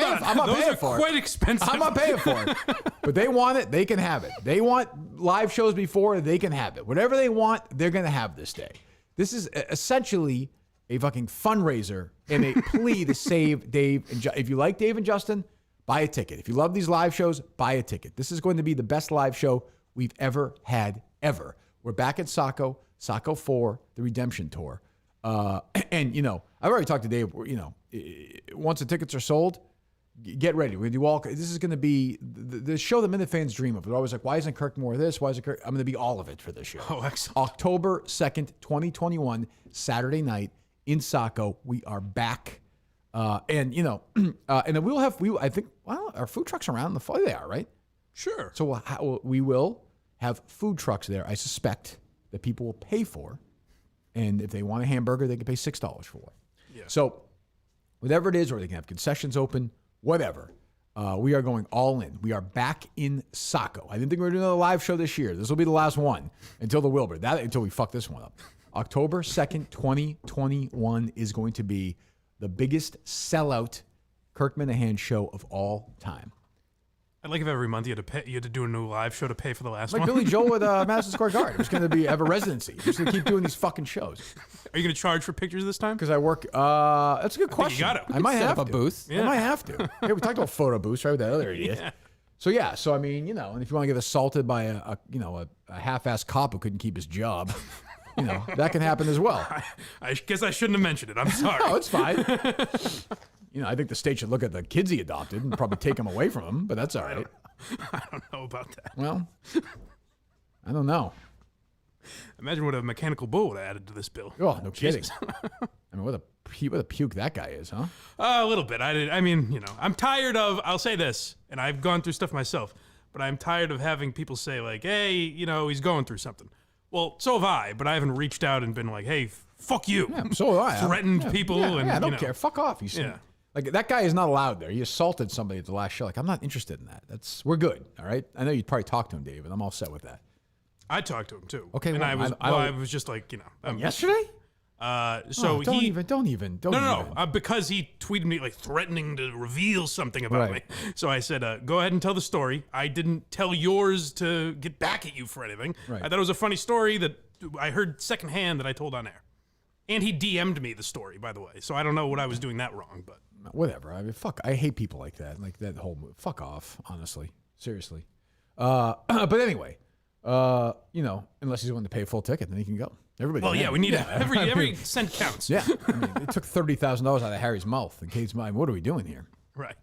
paying for it.
Quite expensive.
I'm not paying for it. But they want it. They can have it. They want live shows before. They can have it. Whatever they want, they're gonna have this day. This is essentially a fucking fundraiser and a plea to save Dave and if you like Dave and Justin, buy a ticket. If you love these live shows, buy a ticket. This is going to be the best live show we've ever had, ever. We're back at Saco 4, the Redemption Tour. And, I've already talked to Dave, once the tickets are sold, get ready. We're going to do this is going to be the show that Minifans dream of. They're always like, why isn't Kirk more of this? Why isn't Kirk? I'm going to be all of it for this show.
Oh, excellent.
October 2nd, 2021, Saturday night in Saco. We are back. And then I think, our food trucks around the fall. They are, right?
Sure.
So we will have food trucks there, I suspect, that people will pay for. And if they want a hamburger, they can pay $6 for one.
Yeah.
So whatever it is, or they can have concessions open, whatever. We are going all in. We are back in Saco. I didn't think we were doing another live show this year. This will be the last one until the Wilbur. Until we fuck this one up. October 2nd, 2021 is going to be the biggest sellout Kirk Minahan show of all time.
I'd like if every month you had to do a new live show to pay for the last
like
one.
Like Billy Joel with Madison Square Garden. It's going to have a residency. Just going to keep doing these fucking shows.
Are you going to charge for pictures this time?
Because I work. That's a good question.
I think you got it.
I might have
a booth.
Yeah. I might have to. Yeah, we talked about photo booths, right? With that other idiot. Yeah. So I mean, and if you want to get assaulted by a half-assed cop who couldn't keep his job, that can happen as well.
I guess I shouldn't have mentioned it. I'm sorry.
No, it's fine. I think the state should look at the kids he adopted and probably take them away from him, but that's all right.
I don't know about that.
Well, I don't know.
Imagine what a mechanical bull would have added to this bill.
Oh, no kidding. I mean, what a puke that guy is, huh?
A little bit. I'm tired of, I'll say this, and I've gone through stuff myself, but I'm tired of having people say like, hey, he's going through something. Well, so have I, but I haven't reached out and been like, hey, fuck you.
Yeah, so have I.
Threatened people.
I don't care. Fuck off. Like, that guy is not allowed there. He assaulted somebody at the last show. Like, I'm not interested in that. We're good, all right? I know you'd probably talk to him, Dave, and I'm all set with that.
I talked to him too.
Okay,
and
well,
I was just like,
yesterday?
So
Don't even.
Because he tweeted me like threatening to reveal something about me. So I said, go ahead and tell the story. I didn't tell yours to get back at you for anything.
Right.
I thought it was a funny story that I heard secondhand that I told on air. And he DM'd me the story, by the way. So I don't know what I was doing that wrong, but
whatever. I mean, fuck. I hate people like that. Like that whole move. Fuck off. Honestly, seriously. But anyway, unless he's willing to pay a full ticket, then he can go. Everybody.
Well, yeah, we need every cent counts.
Yeah, I mean, it took $30,000 out of Harry's mouth and Kate's mind. What are we doing here?
Right.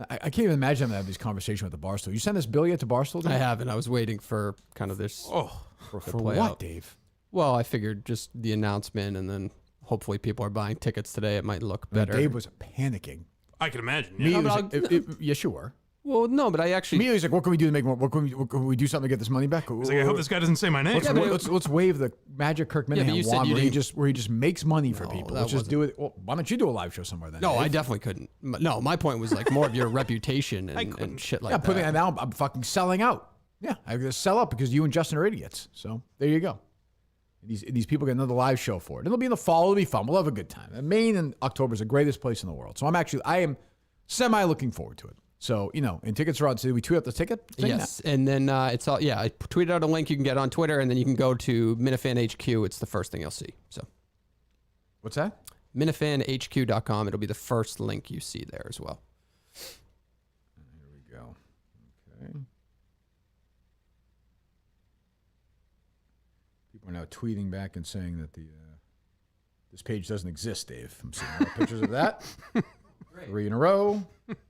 I can't even imagine him to have this conversation with the Barstool. You sent this bill yet to Barstool? Dave?
I haven't. I was waiting for kind of this.
For
play
what,
out.
Dave?
Well, I figured just the announcement, and then hopefully people are buying tickets today. It might look better.
Dave was panicking.
I can imagine.
Me,
Yeah.
yes, you were.
Well, no, but I actually.
Me, he's like, what can we do to make more? What can we do something to get this money back?
He's like, I hope this guy doesn't say my name.
Let's wave the magic Kirk
but
Minahan
you said
wand
you
where he just makes money for people.
that
Let's just do it. Well, why don't you do a live show somewhere then?
No,
Dave?
I definitely couldn't. No, my point was like more of your reputation and shit like that.
And now I'm fucking selling out. Yeah, I'm gonna sell out because you and Justin are idiots. So there you go. These people get another live show for it. It'll be in the fall. It'll be fun. We'll have a good time. And Maine in October is the greatest place in the world. So I am semi looking forward to it. So, and tickets are on. So we tweet out the ticket thing?
Yes. And then it's all, I tweeted out a link you can get on Twitter, and then you can go to Minifan HQ. It's the first thing you'll see. So
what's that?
MinifanHQ.com. It'll be the first link you see there as well.
Here we go. Okay. People are now tweeting back and saying that this page doesn't exist, Dave. I'm seeing more pictures of that. 3 in a row.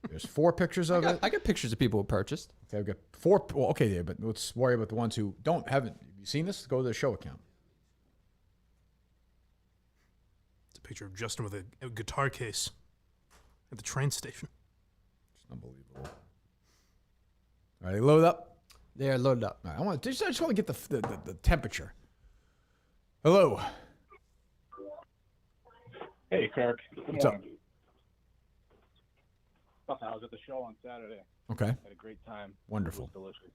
There's 4 pictures of it.
I got pictures of people who purchased.
Okay, I've got 4. Well, okay, Dave, but let's worry about the ones who haven't. Have you seen this? Go to the show account.
It's a picture of Justin with a guitar case at the train station.
It's unbelievable. All right, load up.
They're loaded up.
All right, I just want to get the temperature. Hello.
Hey, Kirk.
What's up?
I was at the show on Saturday.
Okay.
Had a great time.
Wonderful.
It was delicious.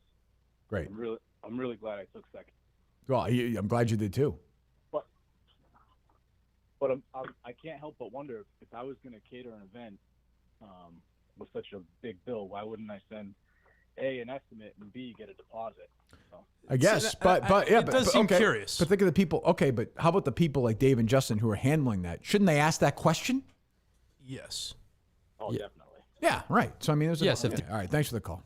Great.
I'm really glad I took second.
Well, I'm glad you did too.
But I can't help but wonder if I was going to cater an event with such a big bill, why wouldn't I send A, an estimate, and B, get a deposit? So.
I guess, but
it does seem curious.
But think of the people. Okay, but how about the people like Dave and Justin who are handling that? Shouldn't they ask that question?
Yes.
Oh, definitely.
Yeah, right. So I mean, there's
Yes,
all right. Thanks for the call.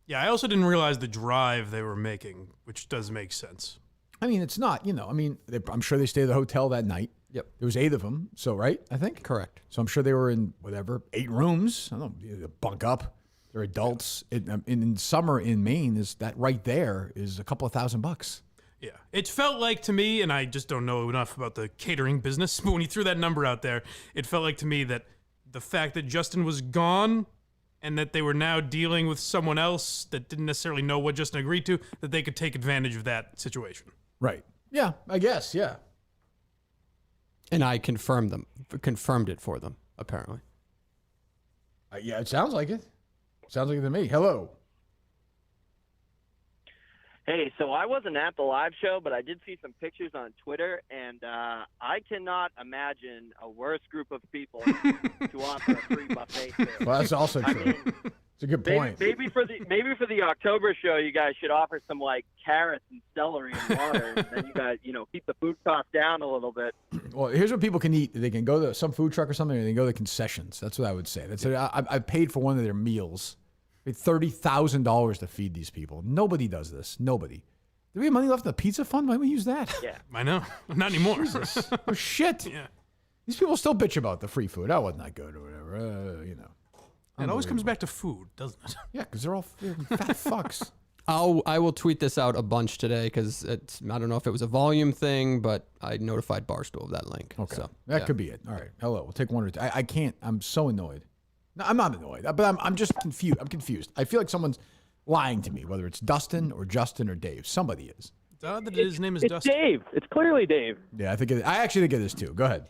Yeah, I also didn't realize the drive they were making, which does make sense.
I mean, it's not. I'm sure they stayed at the hotel that night.
Yep.
There was 8 of them. So right, I think.
Correct.
So I'm sure they were in 8 rooms. I don't know, bunk up. They're adults. In summer in Maine, is that right there is a couple of $1,000.
Yeah. It felt like to me, and I just don't know enough about the catering business, but when you threw that number out there, it felt like to me that the fact that Justin was gone and that they were now dealing with someone else that didn't necessarily know what Justin agreed to, that they could take advantage of that situation.
Right. Yeah, I guess. Yeah.
And I confirmed it for them, apparently.
Yeah, it sounds like it. Sounds like it to me. Hello.
Hey, so I wasn't at the live show, but I did see some pictures on Twitter, and I cannot imagine a worse group of people to offer a free buffet to.
Well, that's also true. It's a good point.
Maybe for the October show, you guys should offer some like carrots and celery and water, and then you guys, keep the food cost down a little bit.
Well, here's what people can eat. They can go to some food truck or something, or they can go to concessions. That's what I would say. I paid for one of their meals. I paid $30,000 to feed these people. Nobody does this. Nobody. Do we have money left in the pizza fund? Why don't we use that?
Yeah.
I know. Not anymore.
Oh, shit.
Yeah.
These people still bitch about the free food. That wasn't that good or whatever.
It always comes back to food, doesn't it?
Yeah, because they're all fat fucks.
I will tweet this out a bunch today because I don't know if it was a volume thing, but I notified Barstool of that link.
Okay.
So,
that could be it. All right. Hello. We'll take one or two. I can't. I'm so annoyed. No, I'm not annoyed, but I'm just confused. I'm confused. I feel like someone's lying to me, whether it's Dustin or Justin or Dave. Somebody is.
His name is
It's
Dustin.
Dave. It's clearly Dave.
Yeah, I actually think it is too. Go ahead.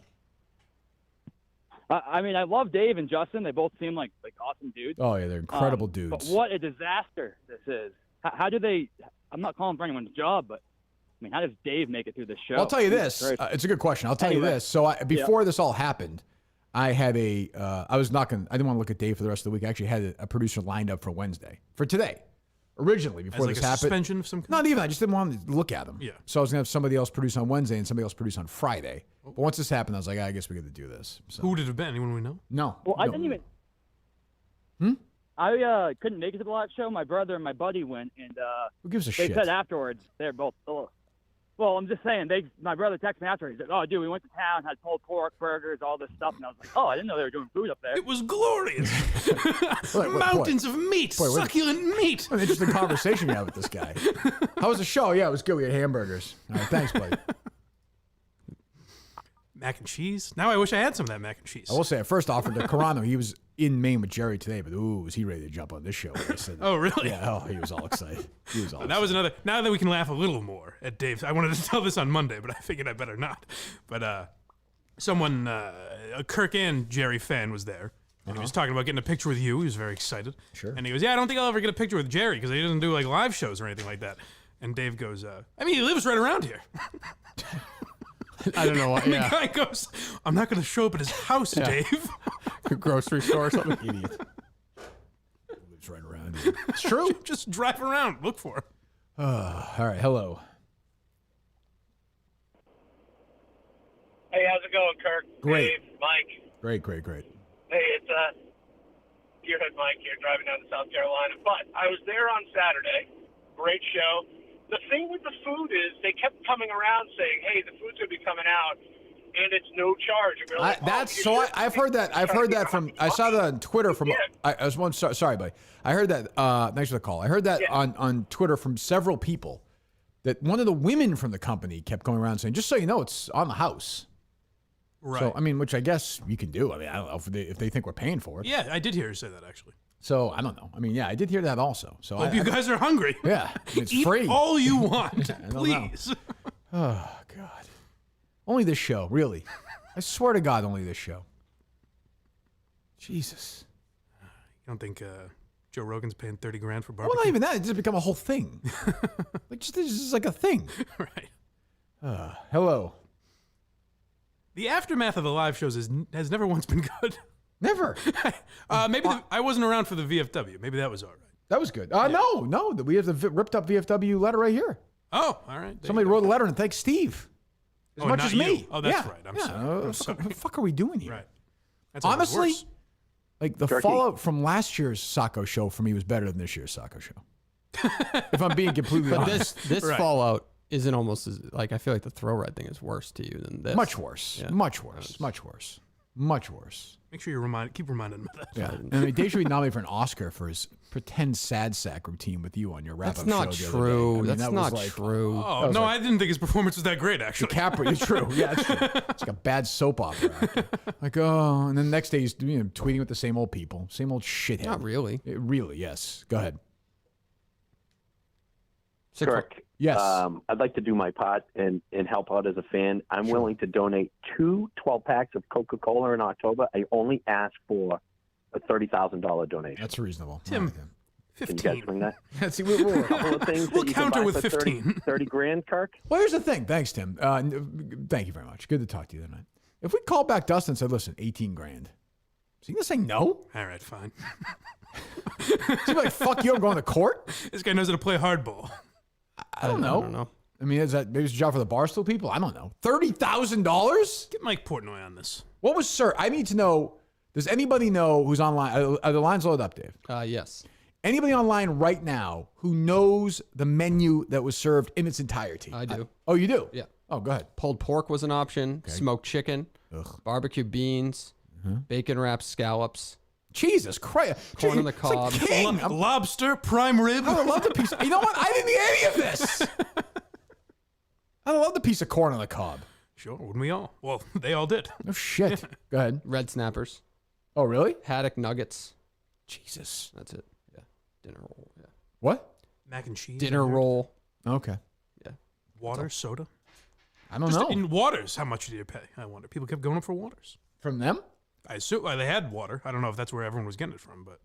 I mean, I love Dave and Justin. They both seem like awesome dudes.
Oh yeah, they're incredible dudes.
But what a disaster this is. How do they? I'm not calling for anyone's job, but I mean, how does Dave make it through this show?
I'll tell you this. It's a good question. I'll tell you this. So before this all happened, I had I didn't want to look at Dave for the rest of the week. I actually had a producer lined up for Wednesday, for today. Originally, before this happened.
Suspension of some kind?
Not even. I just didn't want to look at them.
Yeah.
So I was going to have somebody else produce on Wednesday and somebody else produce on Friday. But once this happened, I was like, I guess we got to do this. So.
Who would it have been? Anyone we know?
No.
Well, I
no.
didn't even. I couldn't make it to the live show. My brother and my buddy went, and
Who gives a
they
shit?
said afterwards they're both. Well, I'm just saying. My brother texted me after. He said, "Oh, dude, we went to town, had pulled pork burgers, all this stuff," and I was like, "Oh, I didn't know they were doing food up there."
It was glorious.
Wait,
Mountains of meat,
wait.
succulent meat.
What an interesting conversation you had with this guy. How was the show? Yeah, it was good. We had hamburgers. All right, thanks, buddy.
Mac and cheese. Now I wish I had some of that mac and cheese.
I will say, I first offered to Carano. He was in Maine with Jerry today, but was he ready to jump on this show? I said,
Oh, really?
Yeah. Oh, he was all excited.
That was another. Now that we can laugh a little more at Dave, I wanted to tell this on Monday, but I figured I better not. But someone, a Kirk and Jerry fan, was there. And he was talking about getting a picture with you. He was very excited.
Sure.
And he goes, "Yeah, I don't think I'll ever get a picture with Jerry because he doesn't do like live shows or anything like that." And Dave goes, "I mean, he lives right around here."
I don't know what.
The
Yeah,
guy goes, "I'm not going to show up at his house, Dave."
grocery store or something.
Idiot. Lives right around here. It's true.
Just drive around, look for him.
All right. Hello.
Hey, how's it going, Kirk?
Great.
Dave, Mike.
Great.
Hey, it's Gearhead Mike here, driving down to South Carolina. But I was there on Saturday. Great show. The thing with the food is they kept coming around saying, "Hey, the food's gonna be coming out, and it's no charge." And we're like,
I've heard that. I've heard that from. I saw that on Twitter from. I was one. Sorry, buddy. I heard that. Thanks for the call. I heard that on Twitter from several people. That one of the women from the company kept going around saying, "Just so you know, it's on the house."
Right.
So I mean, which I guess you can do. I mean, I don't know if they think we're paying for it.
Yeah, I did hear you say that actually.
So I don't know. I mean, yeah, I did hear that also. So
Hope you guys are hungry.
Yeah, it's
Eat
free.
all you want,
don't know.
please.
Oh God, only this show, really. I swear to God, only this show. Jesus.
You don't think Joe Rogan's paying $30,000 for
Well,
barbecue?
not even that. It just become a whole thing. It's just like a thing.
Right.
Hello.
The aftermath of the live shows has never once been good.
Never.
Maybe I wasn't around for the VFW. Maybe that was all right.
That was good. No. We have the ripped up VFW letter right here.
Oh, all right.
Somebody wrote a letter and thanked Steve. As much
not
as me.
you. Oh, that's
Yeah.
right. I'm
Yeah.
sorry. I'm sorry.
What the fuck are we doing here?
Right. That's almost
Honestly,
worse.
like the fallout from last year's Saco show for me was better than this year's Saco show. If I'm being completely
But
honest.
this
Right.
fallout isn't almost as like I feel like the throw red thing is worse to you than this.
Much worse.
Yeah.
Much worse. Much worse. Much worse.
Make sure you keep reminding him of that.
Yeah. And I mean, Dave should be nominated for an Oscar for his pretend sad sack routine with you on your wrap-up
That's not
show the other day. I
true.
mean,
That's
that was
not
like,
true.
Oh, no, I didn't think his performance was that great, actually.
DiCaprio, it's true. Yeah, it's true. It's like a bad soap opera actor. Like, and then the next day he's tweeting with the same old people, same old shithead.
Not really.
Really, yes. Go ahead.
Kirk,
Yes.
I'd like to do my part and help out as a fan. I'm willing to donate 2 12-packs of Coca-Cola in October. I only ask for a $30,000 donation.
That's reasonable.
Tim,
Can
15.
you guys swing that?
Let's see.
A couple of things
We'll
that you can
counter
buy
with
for
15.
30 grand, Kirk?
Well, here's the thing. Thanks, Tim. Thank you very much. Good to talk to you tonight. If we called back Dustin and said, listen, 18 grand, is he going to say no?
All right, fine.
Is he like, fuck you, I'm going to court?
This guy knows how to play hardball.
I don't know.
I don't know.
I mean, is that maybe it's a job for the Barstool people? I don't know. $30,000?
Get Mike Portnoy on this.
What was, sir? I need to know. Does anybody know who's online? Are the lines loaded up, Dave?
Yes.
Anybody online right now who knows the menu that was served in its entirety?
I do.
Oh, you do?
Yeah.
Oh, go ahead.
Pulled pork was an option. Smoked chicken. Barbecue beans. Bacon wrapped scallops.
Jesus Christ.
Corn on the
It's like
cob.
king.
Lobster, prime rib.
I would love the piece. You know what? I didn't eat any of this. I love the piece of corn on the cob.
Sure, wouldn't we all? Well, they all did.
No shit. Go ahead.
Red snappers.
Oh, really?
Haddock nuggets.
Jesus.
That's it. Yeah. Dinner roll. Yeah.
What?
Mac and cheese.
Dinner roll.
Okay.
Yeah.
Water, soda.
I don't
Just
know.
in waters, how much did you pay? I wonder. People kept going up for waters.
From them?
I assume they had water. I don't know if that's where everyone was getting it from, but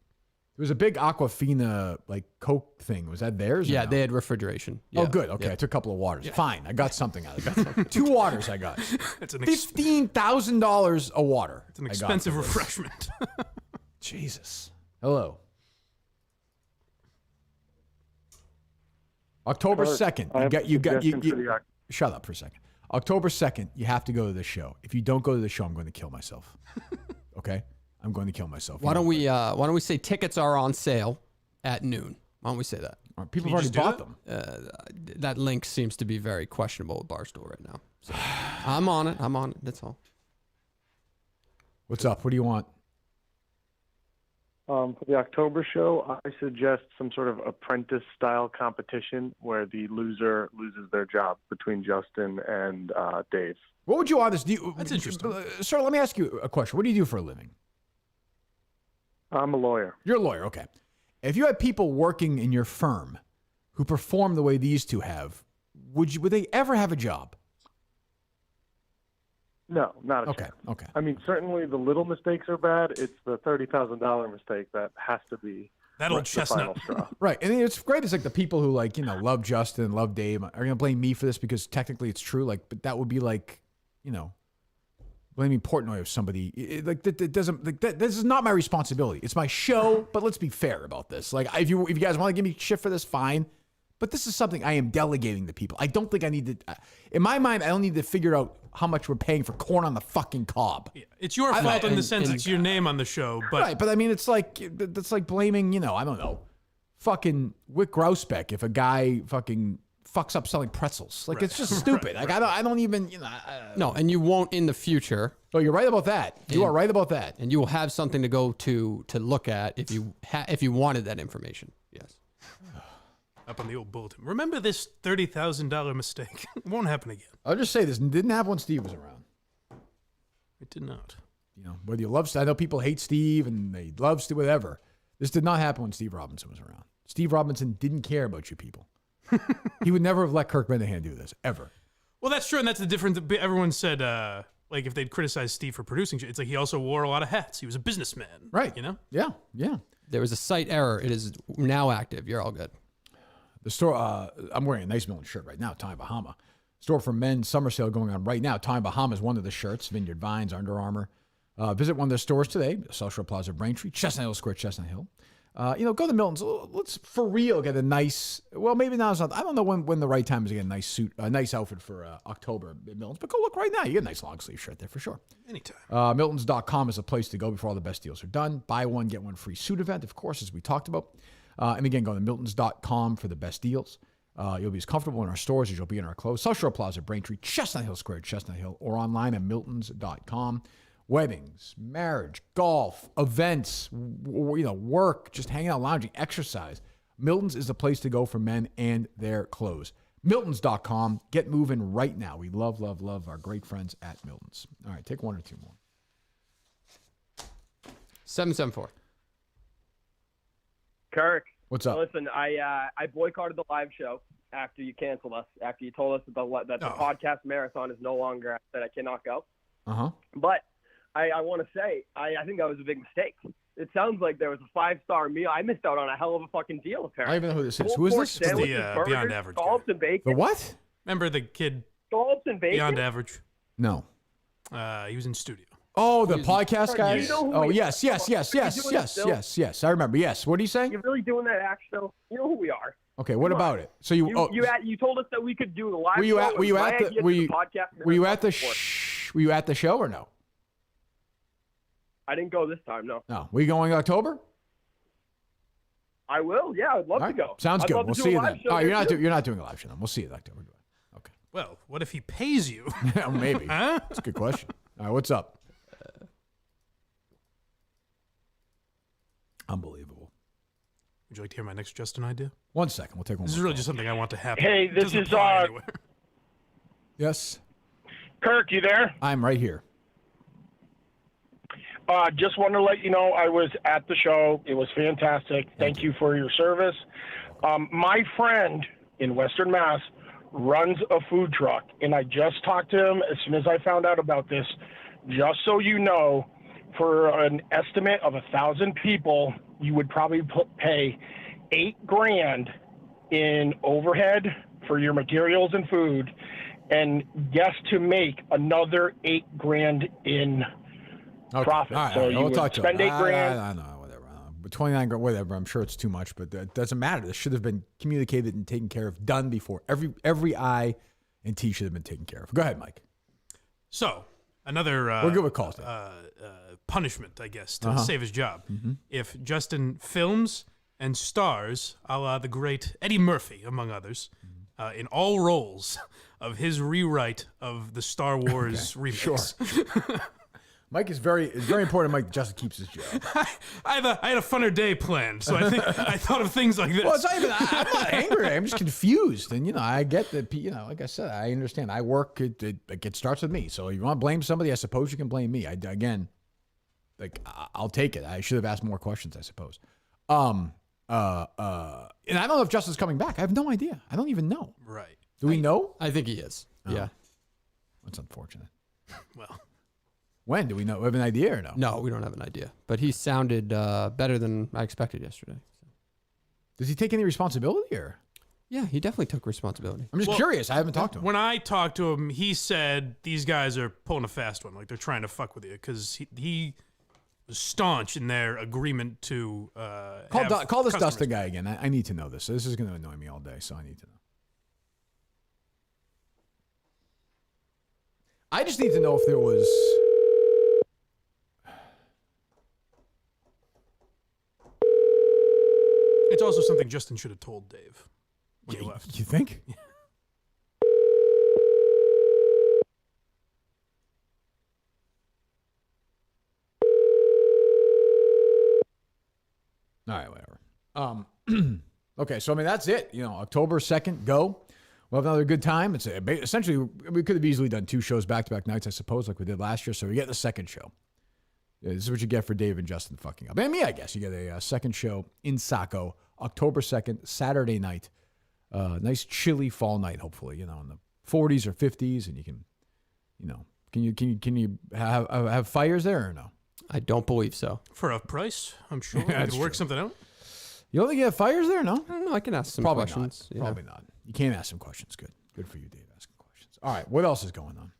There was a big Aquafina like Coke thing. Was that theirs? or
Yeah,
no?
they had refrigeration.
Oh,
Yeah.
good. Okay,
Yeah.
I took a couple of waters. Fine, I got something out of it. 2 waters I got.
it's an
$15,000 a water.
it's an
I got
expensive
for this.
refreshment.
Jesus. Hello. October
Kirk,
2nd.
I have a suggestion for the
Shut up for a second. October 2nd, you have to go to the show. If you don't go to the show, I'm going to kill myself. Okay? I'm going to kill myself.
Why don't we say tickets are on sale at noon? Why don't we say that?
People
Can
have
you
already
just do
bought them.
That link seems to be very questionable with Barstool right now. So I'm on it. That's all.
What's up? What do you want?
For the October show, I suggest some sort of apprentice-style competition where the loser loses their job between Justin and Dave.
What would you want this?
That's interesting.
Sir, let me ask you a question. What do you do for a living?
I'm a lawyer.
You're a lawyer, okay. If you had people working in your firm who perform the way these two have, would they ever have a job?
No, not a
Okay,
chance.
okay.
I mean, certainly the little mistakes are bad. It's the $30,000 mistake that has to be
That old
the final
chestnut.
straw.
Right, and it's great. It's like the people who love Justin, love Dave, are going to blame me for this because technically it's true. Like, but that would be like, blaming Portnoy of somebody. That doesn't. This is not my responsibility. It's my show. But let's be fair about this. Like, if you guys want to give me shit for this, fine. But this is something I am delegating to people. I don't think I need to. In my mind, I don't need to figure out how much we're paying for corn on the fucking cob.
Yeah, it's your fault in the sense it's your name on the show, but
Right, but I mean, it's like blaming, I don't know, fucking Wick Grousbeck if a guy fucking fucks up selling pretzels. Like, it's just stupid. Like, I don't even,
No, and you won't in the future.
Oh, you're right about that. You are right about that.
And you will have something to go to look at if you wanted that information. Yes.
up on the old bulletin. Remember this $30,000 mistake. It won't happen again.
I'll just say this didn't happen when Steve was around.
It did not.
Whether you love, I know people hate Steve and they love Steve, whatever. This did not happen when Steve Robinson was around. Steve Robinson didn't care about you people. He would never have let Kirk Minahan do this, ever.
Well, that's true, and that's the difference. Everyone said, like, if they'd criticized Steve for producing, it's like he also wore a lot of hats. He was a businessman.
Right. Yeah.
There was a site error. It is now active. You're all good.
The store, I'm wearing a nice Milton shirt right now, Tommy Bahama. Store for men's summer sale going on right now. Tommy Bahama is one of the shirts. Vineyard Vines, Under Armour. Visit one of their stores today. South Shore Plaza, Braintree, Chestnut Hill Square, Chestnut Hill. Go to Milton's. Let's for real get a nice. Well, maybe now it's not. I don't know when the right time is to get a nice suit, a nice outfit for October at Milton's. But go look right now. You get a nice long sleeve shirt there for sure.
Anytime.
Miltons.com is a place to go before all the best deals are done. Buy one get one free suit event, of course, as we talked about. And again, go to Miltons.com for the best deals. You'll be as comfortable in our stores as you'll be in our clothes. South Shore Plaza, Braintree, Chestnut Hill Square, Chestnut Hill, or online at Miltons.com. Weddings, marriage, golf, events, work, just hanging out, lounging, exercise. Milton's is the place to go for men and their clothes. Miltons.com. Get moving right now. We love our great friends at Milton's. All right, take one or two more.
774.
Kirk.
What's up?
Listen, I boycotted the live show after you canceled us, after you told us that the podcast marathon is no longer, that I cannot go.
Uh-huh.
But I want to say, I think that was a big mistake. It sounds like there was a 5-star meal. I missed out on a hell of a fucking deal, apparently.
I don't even know who this is. Who is this?
It's the Beyond Average guy.
Scallops and bacon.
The what?
Remember the kid
Scallops and bacon?
Beyond Average?
No.
He was in studio.
Oh, the podcast guy?
You know who
Oh,
we
yes. Yes. I remember. Yes. What are you saying?
You're really doing that act show? You know who we are.
Okay, what
Come on.
about it? So you
told us that we could do the live
were you
show.
at were you
My
at the
idea
were
for
you,
podcast
were you at the
marathon
were you at the show or no?
I didn't go this time, no.
No. We going October?
I will. Yeah, I'd love
All
to
right.
go.
Sounds
I'd
good.
love to
We'll
do
see
a
you
live
then.
show
Oh,
there, too.
you're not doing a live show then. We'll see you in October. Okay.
Well, what if he pays you?
Yeah, maybe.
Huh?
That's a good question. All right, what's up? Unbelievable.
Would you like to hear my next Justin idea?
1 second. We'll take one
This is
more
really
call.
just something I want to happen.
Hey,
It
this
doesn't
is,
apply anywhere.
Yes.
Kirk, you there?
I'm right here.
Just want to let you know I was at the show. It was fantastic. Thank you for your service. My friend in Western Mass runs a food truck, and I just talked to him as soon as I found out about this. Just so you know,
for an estimate of 1,000 people, you would probably pay $8,000 in overhead for your materials and food, and guess to make another $8,000 in profit.
All right,
so you
we'll
would spend $8,000.
I know, whatever. But 29 grand, whatever. I'm sure it's too much, but that doesn't matter. This should have been communicated and taken care of, done before. Every I and T should have been taken care of. Go ahead, Mike.
So another
we're good with calls.
Punishment, I guess, to save his job.
Mm-hmm.
If Justin films and stars, a la the great Eddie Murphy, among others, in all roles of his rewrite of the Star Wars remix.
Sure. Mike is very important. Mike Justin keeps his job.
I had a funner day planned, so I think I thought of things like this.
Well, it's not even. I'm not angry. I'm just confused, and I get that. Like I said, I understand. I work. It starts with me. So you want to blame somebody? I suppose you can blame me. I'll take it. I should have asked more questions, I suppose. And I don't know if Justin's coming back. I have no idea. I don't even know.
Right.
Do we know?
I think he is.
Oh.
Yeah.
That's unfortunate.
Well.
When? Do we know? Have an idea or no?
No, we don't have an idea. But he sounded better than I expected yesterday. So.
Does he take any responsibility or?
Yeah, he definitely took responsibility.
I'm just curious. I haven't talked to him.
When I talked to him, he said these guys are pulling a fast one. Like they're trying to fuck with you because he was staunch in their agreement to
call this Dustin guy again. I need to know this. This is going to annoy me all day, so I need to know. I just need to know if there was.
It's also something Justin should have told Dave when he left.
You think?
Yeah.
All right, whatever. Okay, so I mean that's it. October 2nd, go. We'll have another good time. It's essentially we could have easily done 2 shows back-to-back nights, I suppose, like we did last year. So we get the second show. Yeah, this is what you get for Dave and Justin fucking up. And me, I guess. You get a second show in Saco, October 2nd, Saturday night. Nice chilly fall night, hopefully, in the 40s or 50s. And you can you have fires there or no?
I don't believe so.
For a price, I'm sure we could work something out.
You don't think you have fires there? No?
I don't know. I can ask some
Probably
questions.
Not. Probably not. You can't ask some questions. Good for you, Dave, asking questions. All right, what else is going on?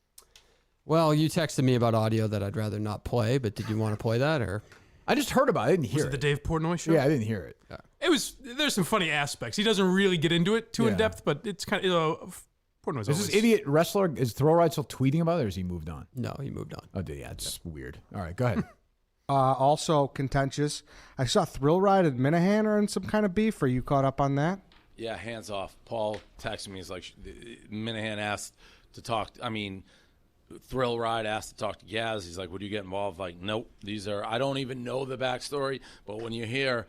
Well, you texted me about audio that I'd rather not play, but did you want to play that or?
I just heard about it. I didn't hear
Was it the Dave Portnoy show?
Yeah, I didn't hear it.
There's some funny aspects. He doesn't really get into it too in depth, but it's kind of Portnoy's
Is this idiot wrestler, is Thrill Ride still tweeting about it, or has he moved on?
No, he moved on.
Oh, yeah, it's weird. All right, go ahead.
Also contentious. I saw Thrill Ride and Minahan are in some kind of beef. Are you caught up on that?
Yeah, hands off. Paul texted me. He's like, Minahan asked to talk. Thrill Ride asked to talk to Gaz. He's like, would you get involved? Like, nope. I don't even know the backstory. But when you hear.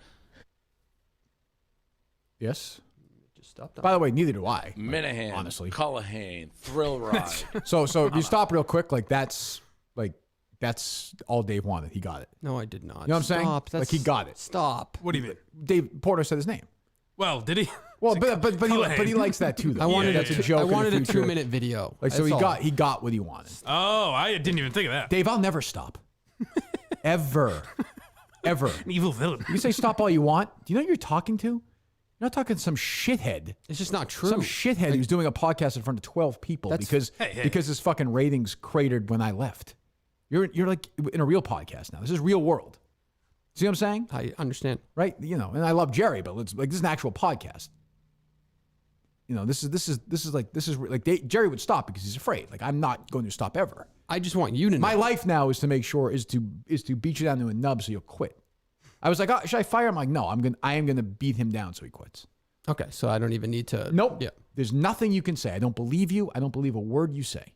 Yes?
Just stop that.
By the way, neither do I.
Minahan,
honestly.
Cullahane, Thrill Ride.
So if you stop real quick, that's all Dave wanted. He got it.
No, I did not.
You know what I'm saying?
Stop.
Like he got it.
Stop.
What do you mean?
Dave Porter said his name.
Well, did he?
Well, but he likes that too. Though.
I wanted
that's a joke.
I wanted a
in the future.
2-minute video.
Like so,
That's
he got what he wanted.
Oh, I didn't even think of that.
Dave, I'll never stop. Ever. An
evil villain.
You say stop all you want. Do you know who you're talking to? You're not talking to some shithead.
It's just not true.
Some shithead who's doing a podcast in front of 12 people because his fucking ratings cratered when I left. You're like in a real podcast now. This is real world. See what I'm saying?
I understand.
Right? And I love Jerry, but this is an actual podcast. This is like Jerry would stop because he's afraid. Like I'm not going to stop ever.
I just want you to know.
My life now is to make sure is to beat you down to a nub so you'll quit. I was like, oh, should I fire him? Like, no, I am gonna beat him down so he quits.
Okay, so I don't even need to.
Nope.
Yeah.
There's nothing you can say. I don't believe you. I don't believe a word you say.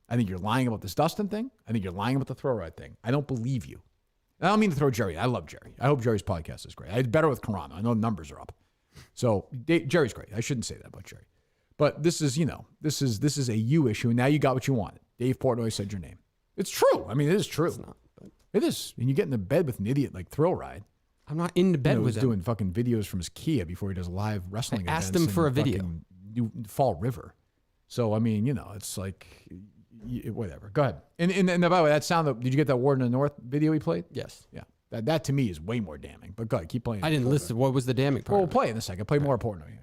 I think you're lying about this Dustin thing. I think you're lying about the Throw Ride thing. I don't believe you. I don't mean to throw Jerry. I love Jerry. I hope Jerry's podcast is great. I did better with Carano. I know the numbers are up. So Jerry's great. I shouldn't say that about Jerry. But this is a you issue, and now you got what you wanted. Dave Portnoy said your name. It's true. I mean, it is true. It's not, but it is. And you get into bed with an idiot like Thrill Ride.
I'm not in the bed with him.
He's doing fucking videos from his Kia before he does live wrestling events.
Asked him for a video.
Fall River. So, I mean, it's like, whatever. Go ahead. And by the way, that sound. Did you get that Ward in the North video he played?
Yes.
Yeah. That to me is way more damning. But go ahead, keep playing.
I didn't listen. What was the damning part?
Well, we'll play it in a second. Play more Portnoy.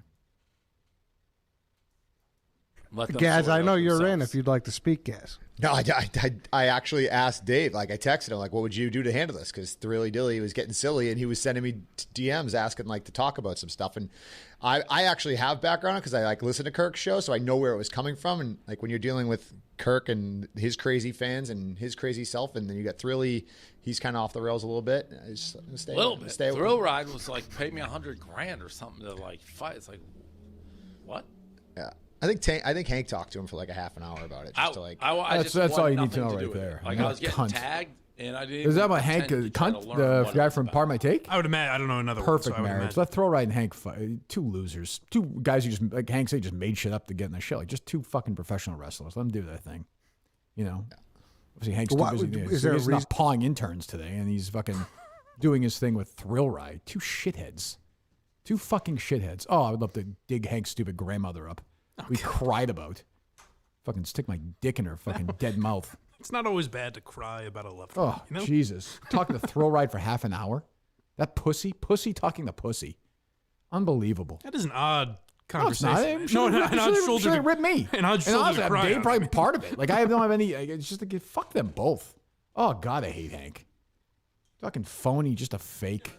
Gaz, I know you're in if you'd like to speak, Gaz.
No, I actually asked Dave. Like, I texted him, like, what would you do to handle this? Because Thrilly Dilly was getting silly, and he was sending me DMs asking, like, to talk about some stuff. And I actually have background because I, like, listen to Kirk's show, so I know where it was coming from. And, like, when you're dealing with Kirk and his crazy fans and his crazy self, and then you got Thrilly, he's kind of off the rails a little bit.
A little bit. Thrill Ride was like, pay me $100,000 or something to, like, fight. It's like, what?
Yeah. I think Hank talked to him for like a half an hour about it. Just to like,
that's all you need to know right there.
Like, I was getting tagged, and I didn't.
Is that about Hank, cunt, the guy from Part My Take?
I would imagine. I don't know another
perfect
word, so
marriage. Let Thrill Ride and Hank fight. Two losers, two guys who just, like Hank said, just made shit up to get in the show. Like just two fucking professional wrestlers. Let them do their thing. You know. Obviously, Hank's too busy. He's not pawing interns today, and he's fucking doing his thing with Thrill Ride. Two shitheads. Two fucking shitheads. Oh, I would love to dig Hank's stupid grandmother up. We cried about. Fucking stick my dick in her fucking dead mouth.
It's not always bad to cry about a loved one.
Oh,
you know?
Jesus. Talking to Thrill Ride for half an hour? That pussy talking to pussy. Unbelievable.
That is an odd conversation.
No, it's not. An odd shoulder to rip me.
An odd shoulder to cry
Dave
on.
probably part of it. Like, I don't have any. It's just like, fuck them both. Oh, God, I hate Hank. Fucking phony, just a fake.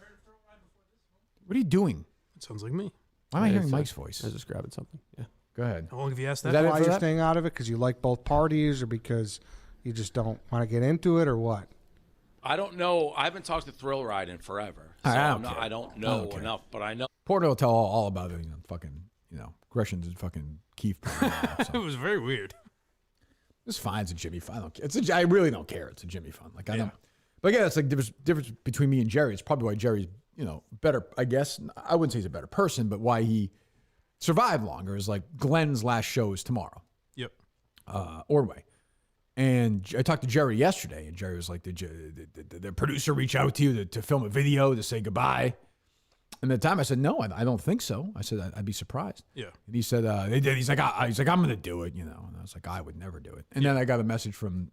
What are you doing?
It sounds like me.
Why am I hearing Mike's voice?
I was just grabbing something. Yeah.
Go ahead.
How long have you asked
Is
that?
that why you're staying out of it? Because you like both parties, or because you just don't want to get into it, or what?
I don't know. I haven't talked to Thrill Ride in forever. So I don't know enough, but I know.
Porter will tell all about it. Fucking, Greshams and fucking Keith.
It was very weird.
It's fine. It's a Jimmy Fun. I don't care. I really don't care. It's a Jimmy Fun. Like, I don't. But again, it's like difference between me and Jerry. It's probably why Jerry's, better, I guess. I wouldn't say he's a better person, but why he survived longer is like Glenn's last show is tomorrow.
Yep.
Ordway. And I talked to Jerry yesterday, and Jerry was like, did the producer reach out to you to film a video to say goodbye? And at the time I said, no, I don't think so. I said, I'd be surprised.
Yeah.
And he said, they did. He's like, I'm going to do it, And I was like, I would never do it. And then I got a message from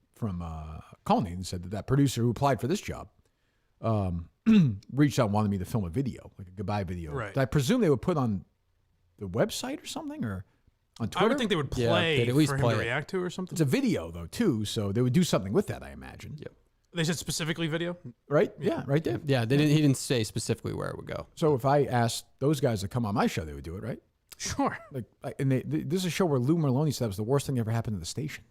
Coney and said that producer who applied for this job reached out and wanted me to film a video, like a goodbye video.
Right.
That I presume they would put on the website or something, or on Twitter.
I would think they would play
they'd at least
for him
play
to
it.
react to or something.
It's a video, though, too, so they would do something with that, I imagine.
Yep.
They said specifically video?
Right? Yeah, right there.
Yeah, he didn't say specifically where it would go.
So if I asked those guys to come on my show, they would do it, right?
Sure.
And this is a show where Lou Merlone said that was the worst thing that ever happened to the station.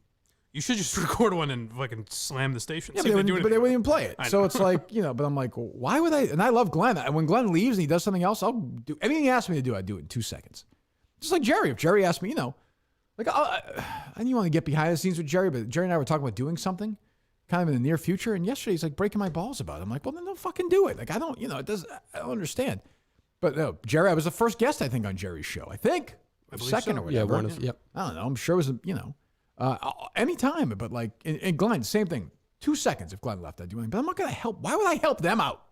You should just record one and fucking slam the station.
Yeah,
See if they do
but they
anything.
wouldn't even play it.
I
So
know.
it's like, but I'm like, why would I? And I love Glenn. And when Glenn leaves and he does something else, I'll do anything he asks me to do. I do it in 2 seconds. Just like Jerry. If Jerry asked me, like I didn't want to get behind the scenes with Jerry, but Jerry and I were talking about doing something kind of in the near future. And yesterday he's like breaking my balls about it. I'm like, well, then don't fucking do it. Like, I don't, I don't understand. But no, Jerry, I was the first guest, I think, on Jerry's show. I think. Second
so.
or whatever.
Yeah, one of, yep.
I don't know. I'm sure it was, anytime. But like, and Glenn, same thing. 2 seconds if Glenn left, I'd do anything. But I'm not going to help. Why would I help them out?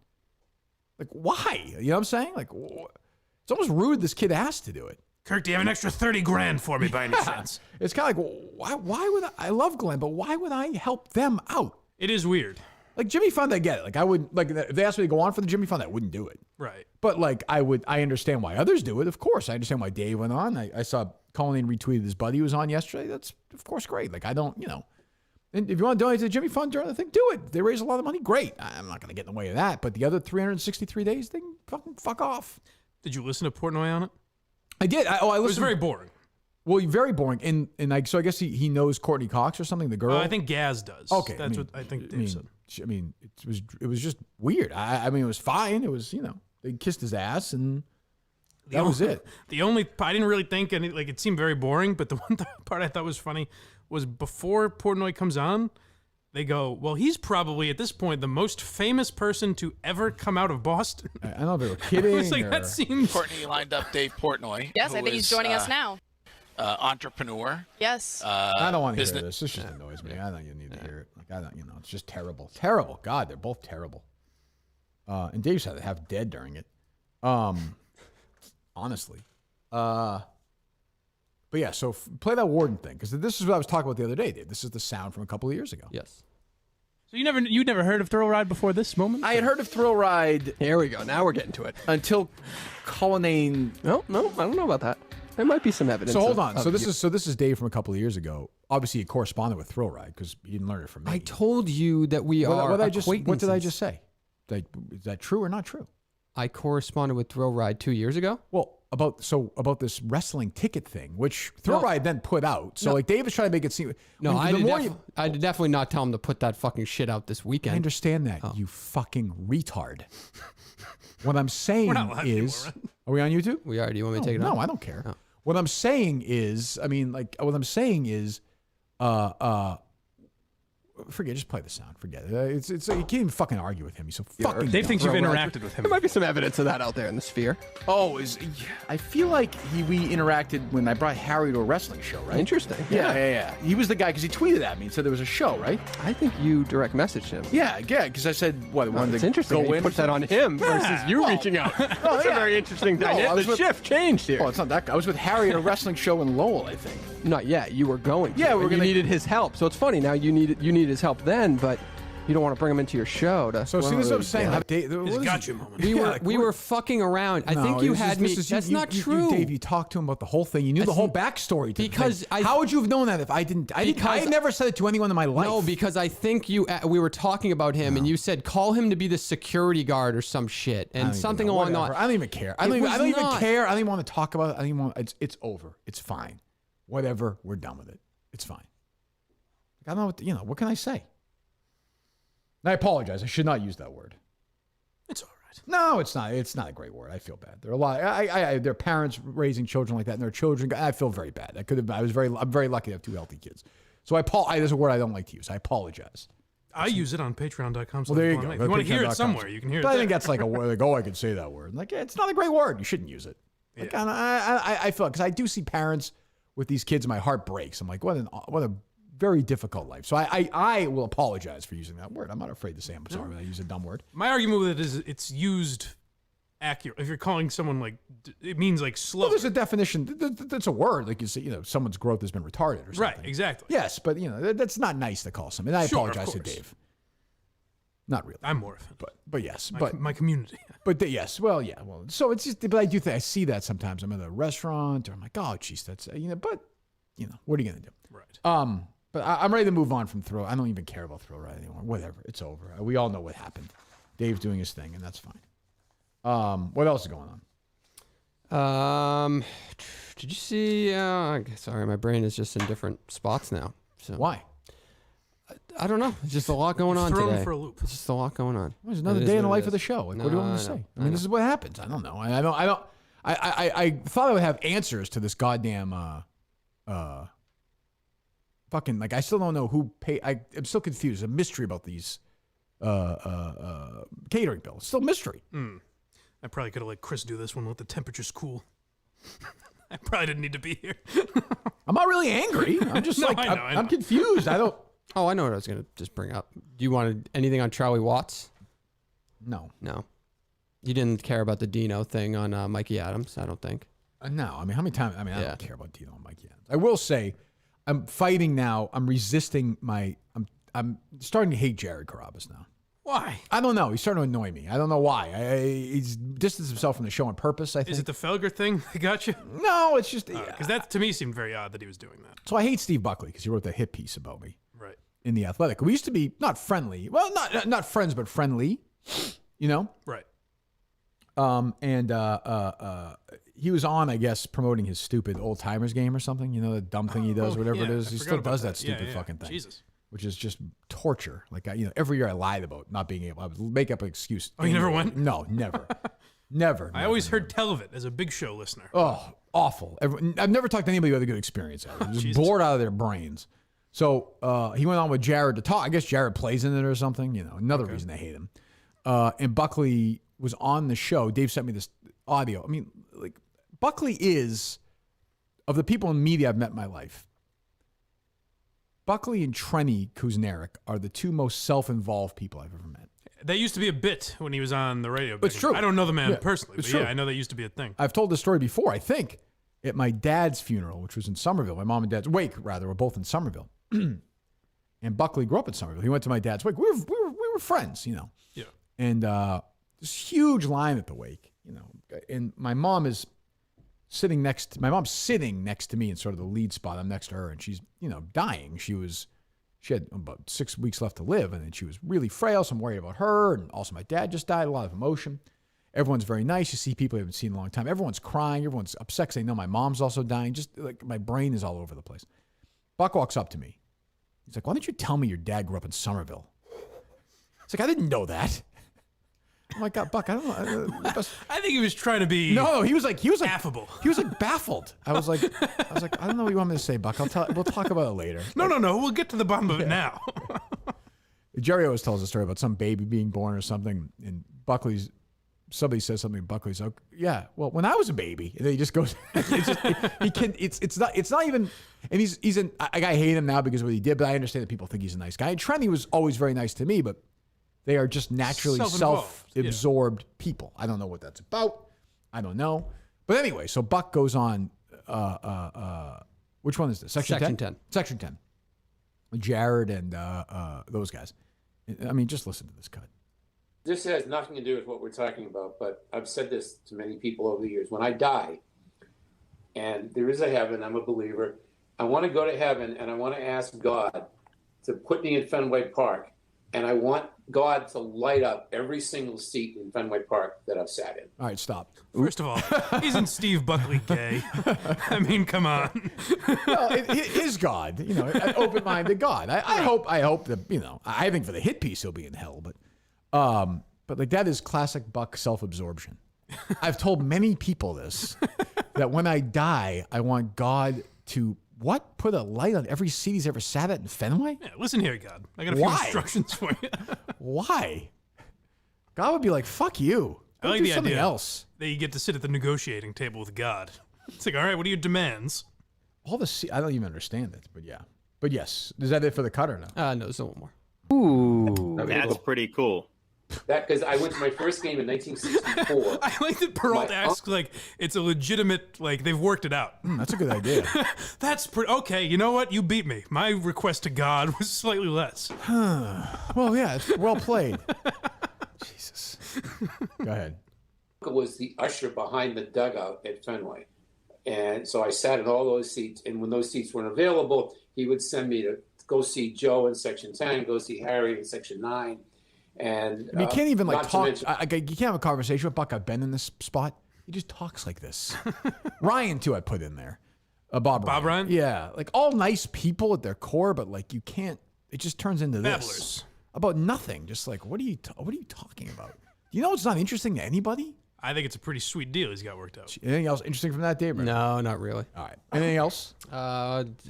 Like, why? You know what I'm saying? Like, it's almost rude this kid asked to do it.
Kirk, do you have an extra $30,000 for me by any chance?
It's kind of like, why would I love Glenn, but why would I help them out?
It is weird.
Like Jimmy Fund, I get it. Like I would, like if they asked me to go on for the Jimmy Fund, I wouldn't do it.
Right.
But like I understand why others do it. Of course, I understand why Dave went on. I saw Colleen retweeted his buddy who was on yesterday. That's of course great. Like I don't, and if you want to donate to the Jimmy Fund during the thing, do it. They raise a lot of money. Great. I'm not going to get in the way of that. But the other 363 days, they can fucking fuck off.
Did you listen to Portnoy on it?
I did. I listened.
It was very boring.
Well, very boring. And like, so I guess he knows Courtney Cox or something, the girl.
I think Gaz does.
Okay.
That's what I think Dave said.
I mean, it was just weird. I mean, it was fine. It was, they kissed his ass and that was it.
I didn't really think it seemed very boring, but the one part I thought was funny was before Portnoy comes on, they go, well, he's probably at this point the most famous person to ever come out of Boston.
I don't know if they were kidding.
I was like, that seems...
Courtney lined up Dave Portnoy.
Yes, I think he's joining us now.
Entrepreneur.
Yes.
I don't want to hear this. This just annoys me. I don't even need to hear it. Like I don't, it's just terrible. Terrible. God, they're both terrible. And Dave said half dead during it. Honestly. But yeah, so play that warden thing, because this is what I was talking about the other day, Dave. This is the sound from a couple of years ago.
Yes.
So you'd never heard of Thrill Ride before this moment?
I had heard of Thrill Ride.
Here we go. Now we're getting to it.
Until Cullinane.
No, I don't know about that. There might be some evidence.
So hold on. So this is Dave from a couple of years ago. Obviously, he corresponded with Thrill Ride because he didn't learn it from me.
I told you that we are
What
acquaintances.
did I just say? Is that true or not true?
I corresponded with Thrill Ride 2 years ago.
Well, about this wrestling ticket thing, which Thrill Ride then put out. So like Dave is trying to make it seem.
No, I did definitely not tell him to put that fucking shit out this weekend.
I understand that, you fucking retard. What I'm saying is, are we on YouTube?
We are. Do you want me to take it
No,
off?
I don't care.
Oh.
What I'm saying is, forget. Just play the sound. Forget it. It's you can't even fucking argue with him. He's so fucking.
Dave
dumb.
thinks you've interacted with him.
There might be some evidence of that out there in the sphere.
Oh, I feel like we interacted when I brought Harry to a wrestling show, right?
Interesting.
Yeah. He was the guy because he tweeted at me and said there was a show, right?
I think you direct messaged him.
Yeah, because I said wanted
It's
to
interesting.
go
You
in.
put that on him versus you reaching out. That's a very interesting dynamic. The shift changed here.
Oh, it's not that guy. I was with Harry at a wrestling show in Lowell, I think.
Not yet. You were going.
Yeah,
you needed his help. So it's funny now. You needed his help then, but you don't want to bring him into your show.
So see, this is what I'm saying.
His gotcha moment.
We were fucking around. I think you had me. That's not true.
Dave, you talked to him about the whole thing. You knew the whole backstory. To
because
the thing. How would you have known that if I didn't? I never said it to anyone in my life.
No, because I think we were talking about him, and you said call him to be the security guard or some shit, and something along that.
I don't even care. I don't even care. I don't even want to talk about it. I don't even want. It's over. It's fine. Whatever. We're done with it. It's fine. I don't know. What can I say? I apologize. I should not use that word.
It's all right.
No, it's not. It's not a great word. I feel bad. There are a lot. There are parents raising children like that, and their children. I feel very bad. I'm very lucky to have two healthy kids. So there's a word I don't like to use. I apologize.
I use it on Patreon.com.
Well, there you go.
If you want to hear it somewhere, you can hear it.
But I think that's like a word. Like, oh, I could say that word. Like, it's not a great word. You shouldn't use it. Like, I feel because I do see parents with these kids, and my heart breaks. I'm like, what a very difficult life. So I will apologize for using that word. I'm not afraid to say I'm sorry when I use a dumb word.
My argument with it is it's used accurate. If you're calling someone it means slow.
Well, there's a definition. That's a word. Like you say, someone's growth has been retarded or something.
Right, exactly.
Yes, but that's not nice to call someone. And I apologize to Dave. Not really.
I'm more offended.
But yes,
my community.
But yes, well, yeah, well. So it's just, but I do think I see that sometimes. I'm at a restaurant, or I'm like, oh, geez, that's but what are you gonna do?
Right.
But I'm ready to move on from Thrill. I don't even care about Thrill Ride anymore. Whatever, it's over. We all know what happened. Dave's doing his thing, and that's fine. What else is going
on? Did you see? Sorry, my brain is just in different spots now. So
why?
I don't know. It's just a lot going on
thrown
today.
For a loop.
It's just a lot going on.
There's another day in the life of the show. Like, what do you want me to say? I mean, this is what happens. I don't know. I thought I would have answers to this goddamn fucking, like, I still don't know who paid. I'm still confused. A mystery about these catering bills. Still a mystery.
I probably could have let Chris do this one. Let the temperatures cool. I probably didn't need to be here.
I'm not really angry. I'm just I'm confused. I don't.
Oh, I know what I was going to just bring up. Do you want anything on Charlie Watts?
No.
You didn't care about the Dino thing on Mikey Adams, I don't think.
No. I mean, how many times? I mean, I don't care about Dino and Mikey Adams. I will say, I'm fighting now. I'm resisting I'm starting to hate Jared Carrabas now.
Why?
I don't know. He's starting to annoy me. I don't know why. He's distanced himself from the show on purpose, I think.
Is it the Felger thing that got you?
No, it's just...
Because that, to me, seemed very odd that he was doing that.
So I hate Steve Buckley because he wrote that hit piece about me.
Right.
In The Athletic. We used to be not friendly. Well, not friends, but friendly.
Right.
He was on, I guess, promoting his stupid old timers game or something. The dumb thing he does, whatever it is. He still does that stupid fucking thing.
Jesus.
Which is just torture. Like, every year I lied about not being able. I would make up an excuse.
Oh, you never went?
No, never. Never.
I always heard tell of it as a Big Show listener.
Oh, awful. I've never talked to anybody who had a good experience at it. Just bored out of their brains. So he went on with Jared to talk. I guess Jared plays in it or something. Another reason I hate him. And Buckley was on the show. Dave sent me this audio. I mean, like, Buckley is, of the people in media I've met in my life, Buckley and Trenny Kuzniak are the two most self-involved people I've ever met.
That used to be a bit when he was on the radio.
It's true.
I don't know the man personally,
it's
but
true.
I know that used to be a thing.
I've told this story before, I think. at my dad's funeral, which was in Somerville. My mom and dad's wake, rather, were both in Somerville. And Buckley grew up in Somerville. He went to my dad's wake. We were friends, you know.
Yeah.
And this huge line at the wake, you know. And my mom's sitting next to me in sort of the lead spot. I'm next to her, and she's, you know, dying. She had about 6 weeks left to live, and then she was really frail, so I'm worried about her. And also my dad just died, a lot of emotion. Everyone's very nice. You see people you haven't seen in a long time. Everyone's crying. Everyone's upset because they know my mom's also dying. Just like my brain is all over the place. Buck walks up to me. He's like, why didn't you tell me your dad grew up in Somerville? It's like, I didn't know that. I'm like, Buck, I don't know.
I think he was trying to be
he was like
affable.
He was like baffled. I was like, I don't know what you want me to say, Buck. We'll talk about it later.
No. We'll get to the bottom of it now.
Jerry always tells a story about some baby being born or something, and somebody says something, Buckley's like, yeah, well, when I was a baby, and then he just goes, it's not even, and I hate him now because of what he did, but I understand that people think he's a nice guy. And Trenny was always very nice to me, but they are just naturally self-absorbed people. I don't know what that's about. I don't know. But anyway, so Buck goes on, which one is this? Section 10? Section 10. Jared and those guys. I mean, just listen to this cut.
This has nothing to do with what we're talking about, but I've said this to many people over the years. When I die, and there is a heaven, I'm a believer, I want to go to heaven, and I want to ask God to put me in Fenway Park, and I want God to light up every single seat in Fenway Park that I've sat in.
All right, stop.
First of all, isn't Steve Buckley gay? I mean, come on.
Well, it is God, you know, an open-minded God. I hope that, you know, I think for the hit piece he'll be in hell, but like that is classic Buck self-absorption. I've told many people this, that when I die, I want God to put a light on every seat he's ever sat at in Fenway?
Yeah, listen here, God. I got a few instructions for you.
Why? God would be like, fuck you.
I like
do
the
something
idea
else.
that you get to sit at the negotiating table with God. It's like, all right, what are your demands?
I don't even understand it, but yeah. But yes, is that it for the cut or no?
No, there's one more.
Ooh,
that's pretty cool.
That because I went to my first game in 1964.
I like that Peralt asks like it's a legitimate, like they've worked it out.
That's a good idea.
That's okay. You know what? You beat me. My request to God was slightly less.
Well, yeah, it's well played. Jesus. Go ahead.
Was the usher behind the dugout at Fenway, and so I sat in all those seats. And when those seats weren't available, he would send me to go see Joe in Section 10, go see Harry in Section 9. And
I mean, you can't even like talk.
mention,
you can't have a conversation with Buck. I've been in this spot. He just talks like this. Ryan too. I put in there. Bob Ryan. Yeah, like all nice people at their core, but like you can't. It just turns into this
Babblers.
about nothing. Just like what are you talking about? You know, it's not interesting to anybody.
I think it's a pretty sweet deal he's got worked out.
Anything else interesting from that, Dave?
No, not really.
All right. Anything else?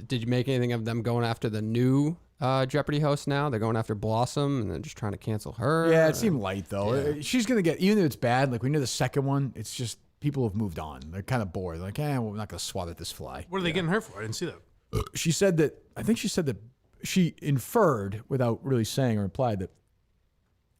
Did you make anything of them going after the new Jeopardy host now? They're going after Blossom and they're just trying to cancel her.
Yeah, it seemed light though. She's gonna get, even if it's bad. Like we knew the second one, it's just people have moved on. They're kind of bored. They're like, we're not gonna swat at this fly.
What are they getting her for? I didn't see that.
She said that. I think she said that she inferred, without really saying or implied, that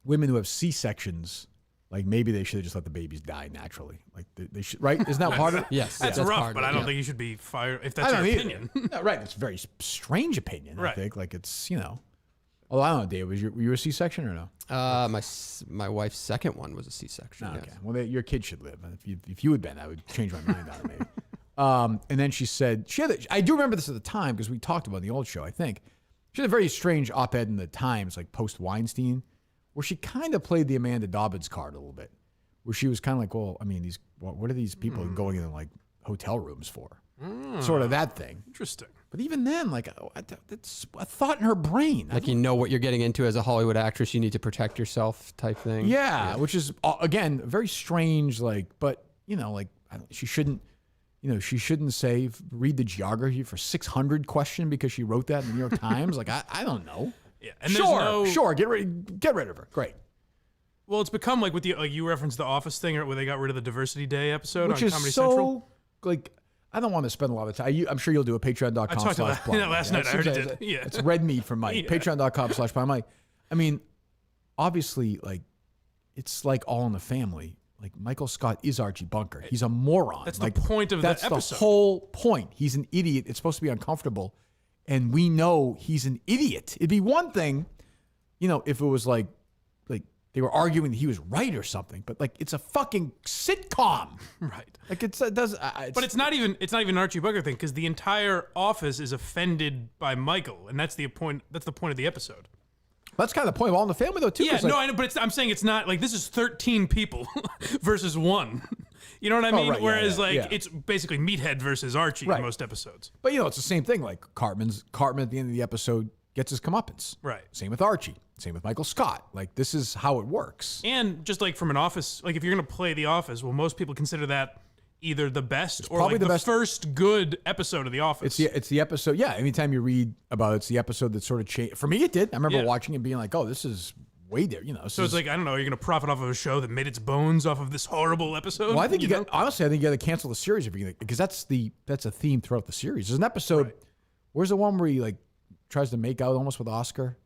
women who have C-sections, like maybe they should have just let the babies die naturally. Like they should, right? Isn't that part of it?
Yes,
that's rough, but I don't think you should be fired if that's your opinion.
No, right, it's a very strange opinion.
Right.
I think like it's Although I don't know, Dave, were you a C-section or no?
My wife's second one was a C-section.
Oh,
yes.
okay, well your kid should live. If you had been, I would change my mind on it maybe. And then she said I do remember this at the time because we talked about it in the old show. I think she had a very strange op-ed in the Times, like post Weinstein, where she kind of played the Amanda Dobbins card a little bit, where she was kind of like, well, I mean, what are these people going in like hotel rooms for? Sort of that thing.
Interesting.
But even then, like, it's a thought in her brain.
Like you know what you're getting into as a Hollywood actress. You need to protect yourself type thing.
Yeah, which is, again, very strange, like, but, like, she shouldn't say, read the geography for 600 question because she wrote that in the New York Times. Like, I don't know.
Yeah, and
sure, get rid of her. Great.
Well, it's become like with you referenced the Office thing, where they got rid of the Diversity Day episode
which
on
is
Comedy
so,
Central.
Like, I don't want to spend a lot of time. I'm sure you'll do a patreon.com/Blind.
I talked about that last night. I already did. Yeah.
It's red meat from Mike.
Yeah.
Patreon.com/Blind Mike. I mean, obviously, like, it's like All in the Family. Like Michael Scott is Archie Bunker. He's a moron.
That's
like,
the point of
that's
the episode.
the whole point. He's an idiot. It's supposed to be uncomfortable, and we know he's an idiot. It'd be one thing, if it was like they were arguing that he was right or something, but like it's a fucking sitcom,
right?
Like but
it's not even an Archie Bunker thing because the entire office is offended by Michael, and that's the point. That's the point of the episode.
That's kind of the point of All in the Family, though, too.
Yeah, no, I know, but I'm saying it's not like this is 13 people versus one. You know what I mean?
Right,
Whereas
yeah.
it's basically Meathead versus Archie in most episodes.
But it's the same thing. Like Cartman at the end of the episode gets his comeuppance.
Right.
Same with Archie. Same with Michael Scott. Like this is how it works.
And just like from an office, like if you're gonna play The Office, well, most people consider that either the best or
probably
like
the
the
best
first good episode of The Office.
It's the episode. Yeah. Anytime you read about it, it's the episode that sort of changed. For me, it did. I remember watching it and being like, "Oh, this is way there."
So it's like I don't know. You're gonna profit off of a show that made its bones off of this horrible episode.
Well, I think honestly, I think you got to cancel the series if you're because that's a theme throughout the series. There's an episode. Right. Where's the one where he like tries to make out almost with Oscar?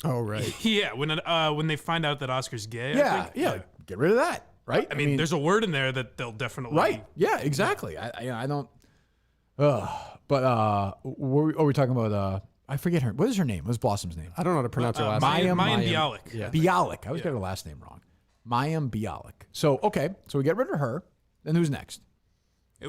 Oh right.
Yeah. When they find out that Oscar's gay.
Yeah. Get rid of that. Right.
I mean, there's a word in there that they'll definitely.
Right. Yeah. Exactly. I don't. But what are we talking about? I forget her. What is her name? What's Blossom's name?
I don't know how to pronounce her last name.
Mayim Bialik.
Yeah. Bialik. I always get her last name wrong. Mayim Bialik. So we get rid of her. Then who's next?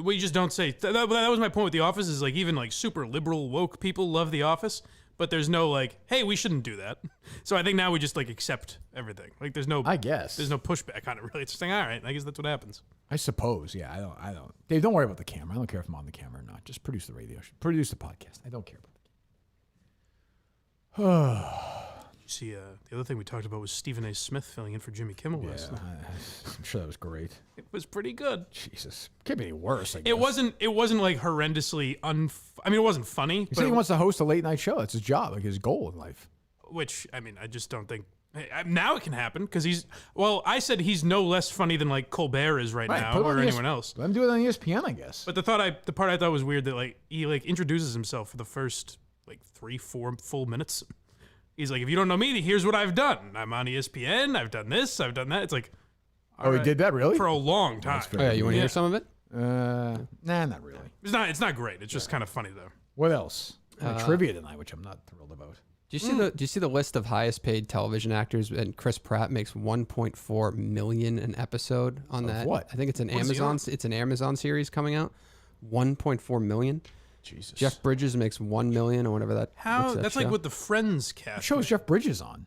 We just don't say that was my point with The Office. Is like even like super liberal woke people love The Office, but there's no like, hey, we shouldn't do that. So I think now we just like accept everything. Like there's no pushback on it really. It's just like, all right, I guess that's what happens.
I suppose. Yeah. I don't. Dave, don't worry about the camera. I don't care if I'm on the camera or not. Just produce the radio. Produce the podcast. I don't care about the
You see, the other thing we talked about was Stephen A. Smith filling in for Jimmy Kimmel last night.
I'm sure that was great.
It was pretty good.
Jesus, can't be any worse. I guess.
It wasn't like horrendously I mean, it wasn't funny.
He said he wants to host a late night show. That's his job, like his goal in life.
Which I mean, I just don't think. Now it can happen because I said he's no less funny than like Colbert is right now or anyone else.
Let him do it on ESPN, I guess.
But the part I thought was weird that like he like introduces himself for the first like 3-4 full minutes. He's like, if you don't know me, here's what I've done. I'm on ESPN. I've done this. I've done that. It's like,
he did that really
for a long time.
You want to hear some of it?
Nah, not really.
It's not great. It's just kind of funny though.
What else? Trivia tonight, which I'm not thrilled about.
Do you see the list of highest paid television actors? And Chris Pratt makes $1.4 million an episode on that.
What?
I think it's an Amazon. It's an Amazon series coming out. $1.4 million.
Jesus.
Jeff Bridges makes $1 million or whatever that.
That's like what the Friends cast.
What show is Jeff Bridges on?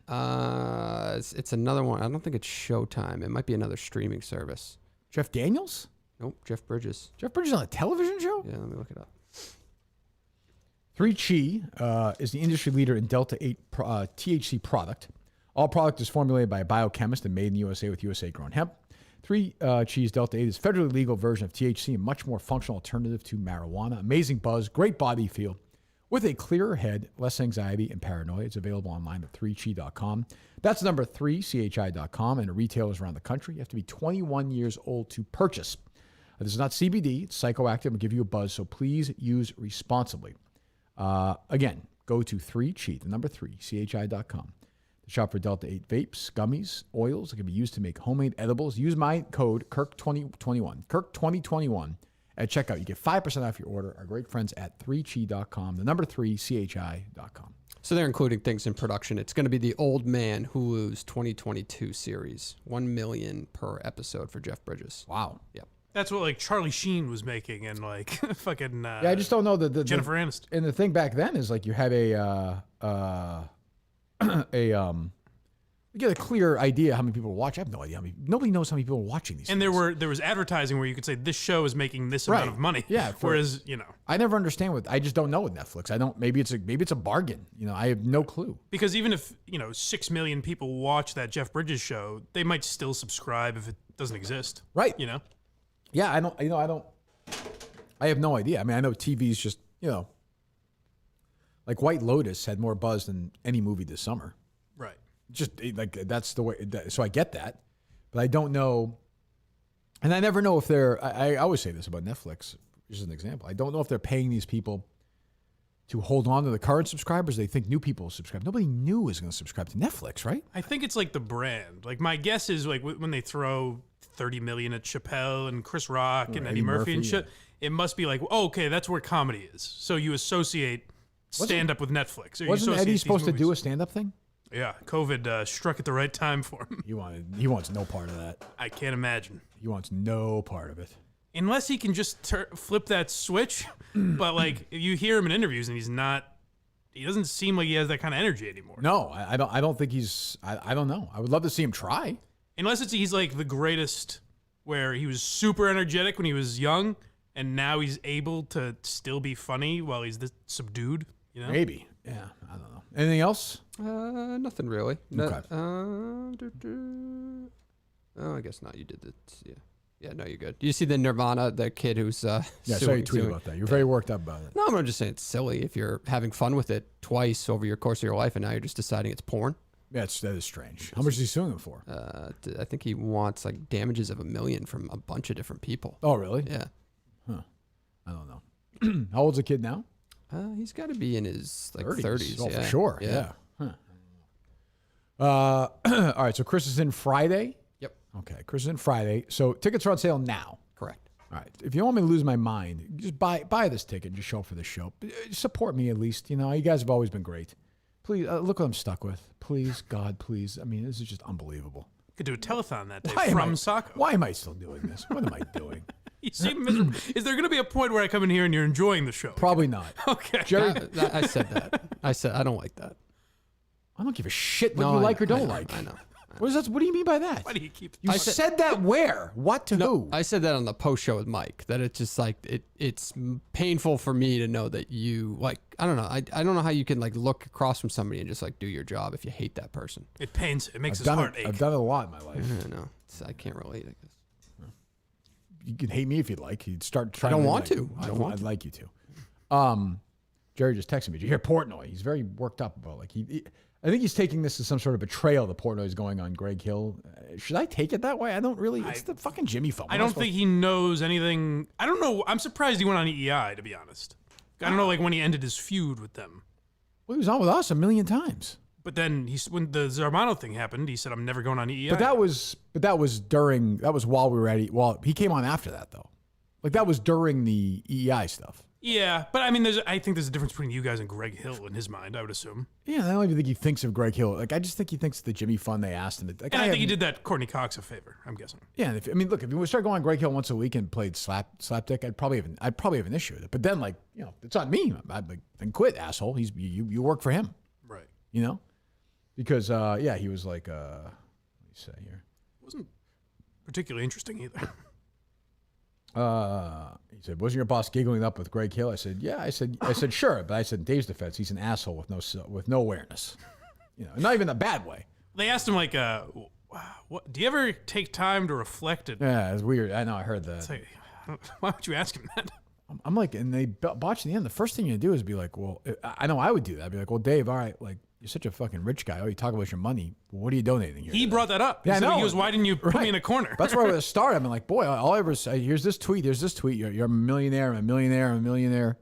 It's another one. I don't think it's Showtime. It might be another streaming service.
Jeff Daniels?
Nope. Jeff Bridges.
Jeff Bridges on a television show?
Yeah. Let me look it up.
3Chi is the industry leader in Delta 8 THC product. All product is formulated by a biochemist and made in the USA with USA-grown hemp. 3Chi's Delta 8 is a federally legal version of THC and much more functional alternative to marijuana. Amazing buzz, great body feel. With a clearer head, less anxiety and paranoia. It's available online at 3chi.com. That's number 3chi.com and retailers around the country. You have to be 21 years old to purchase. This is not CBD. It's psychoactive and give you a buzz, so please use responsibly. Again, go to 3chi, the number 3chi.com. to shop for Delta 8 vapes, gummies, oils that can be used to make homemade edibles. Use my code KIRK2021, KIRK2021 at checkout. You get 5% off your order. Our great friends at 3chi.com, the number 3chi.com.
So they're including things in production. It's going to be the Old Man Hulu's 2022 series. $1 million per episode for Jeff Bridges.
Wow.
Yep.
That's what like Charlie Sheen was making and like fucking.
Yeah, I just don't know the
Jennifer Aniston.
And the thing back then is like you had you get a clear idea how many people watch. I have no idea nobody knows how many people are watching these.
And
things.
there was advertising where you could say this show is making this amount of money.
Yeah.
Whereas
I never understand I just don't know with Netflix. I don't. Maybe it's a bargain. I have no clue.
Because even if 6 million people watch that Jeff Bridges show, they might still subscribe if it doesn't exist.
Right. Yeah. I don't. I have no idea. I mean, I know TV's just like White Lotus had more buzz than any movie this summer.
Right.
Just like that's the way. So I get that, but I don't know, and I never know if they're. I always say this about Netflix, just as an example. I don't know if they're paying these people to hold on to the current subscribers. They think new people will subscribe. Nobody new is going to subscribe to Netflix, right?
I think it's like the brand. Like my guess is like when they throw $30 million at Chappelle and Chris Rock and
Or
Eddie Murphy and shit. It must be like, oh, okay, that's where comedy is. So you associate stand up with Netflix. Or you
Wasn't
associate
Eddie
these
supposed to
movies.
do a stand up thing?
Yeah, COVID struck at the right time for him.
He wants no part of that.
I can't imagine.
He wants no part of it.
Unless he can just flip that switch. But like, if you hear him in interviews and he doesn't seem like he has that kind of energy anymore.
No, I don't think he's. I don't know. I would love to see him try.
Unless he's like the greatest, where he was super energetic when he was young, and now he's able to still be funny while he's this subdued. You know?
Maybe. Yeah. I don't know. Anything else?
Nothing really.
Okay.
I guess not. You did this. Yeah. Yeah, no, you're good. Do you see the Nirvana, the kid who's
Yeah, I saw you tweet about that. You're very worked up about it.
No, I'm just saying it's silly if you're having fun with it twice over your course of your life and now you're just deciding it's porn.
Yeah, that is strange. How much is he suing him for?
I think he wants like damages of $1 million from a bunch of different people.
Oh, really?
Yeah.
Huh. I don't know. How old's the kid now?
He's got to be in his like
30s.
30s.
Oh,
yeah.
for sure. Yeah. Huh. All right. So Chris is in Friday.
Yep.
Okay. Chris is in Friday. So tickets are on sale now.
Correct.
All right. If you don't want me to lose my mind, just buy this ticket and just show up for the show. Support me at least. You know, you guys have always been great. Please, look what I'm stuck with. Please, God, please. I mean, this is just unbelievable.
Could do a telethon that day from Saco.
Why am I still doing this? What am I doing?
You seem miserable. Is there going to be a point where I come in here and you're enjoying the show?
Probably not.
Okay.
Jerry,
I said that. I said I don't like that.
I don't give a shit what
No,
you
I
like
know,
or don't
I know,
like.
I know.
What is that? What do you mean by that?
Why do you keep?
You said that where? What to who?
I said that on the post show with Mike. That it's just like it's painful for me to know that you like. I don't know. I don't know how you can like look across from somebody and just like do your job if you hate that person.
It pains. It makes
I've
his
done
heart
it.
ache.
I've done it a lot in my life.
I know. I can't relate. I guess.
You can hate me if you'd like. You'd start trying.
I don't want
like
to.
me.
I don't want
I'd
to.
like you to. Jerry just texted me. Did you hear Portnoy? He's very worked up about like I think he's taking this as some sort of betrayal that Portnoy is going on Greg Hill. Should I take it that way? I don't really. It's the fucking Jimmy phone.
I don't think he knows anything. I don't know. I'm surprised he went on EEI, to be honest. I don't know, like when he ended his feud with them.
Well, he was on with us 1,000,000 times.
But then when the Zarmano thing happened, he said, "I'm never going on EEI."
But that was while we were at. Well, he came on after that though. Like that was during the EEI stuff.
Yeah, but I mean, I think there's a difference between you guys and Greg Hill in his mind. I would assume.
Yeah, I don't even think he thinks of Greg Hill. Like I just think he thinks of the Jimmy Fund they asked him. Like,
And I think he did that Courtney Cox a favor. I'm guessing.
Yeah, and look, if we start going on Greg Hill once a week and played slapdick, I'd probably have an issue with it. But then, like, you know, it's on me. I'd like, then quit, asshole. You work for him,
right?
You know, because he was like, let me say here,
Wasn't particularly interesting either.
He said, "Wasn't your boss giggling up with Greg Hill?" I said, "Yeah." I said, "Sure," but I said, in Dave's defense, he's an asshole with no awareness. You know, not even a bad way.
They asked him like, "What? Do you ever take time to reflect?"
Yeah, it's weird. I know. I heard that.
It's like, why would you ask him that?
I'm like, and they botch in the end. The first thing you do is be like, well, I know I would do that. I'd be like, well, Dave, all right, like, you're such a fucking rich guy. Oh, you talk about your money. Well, what are you donating here?
He brought that up.
Yeah, I know.
He goes, "Why didn't you put me in a corner?"
That's where I would start. I'm like, boy, all I ever say, here's this tweet. You're a millionaire. I'm a millionaire. I'm a millionaire.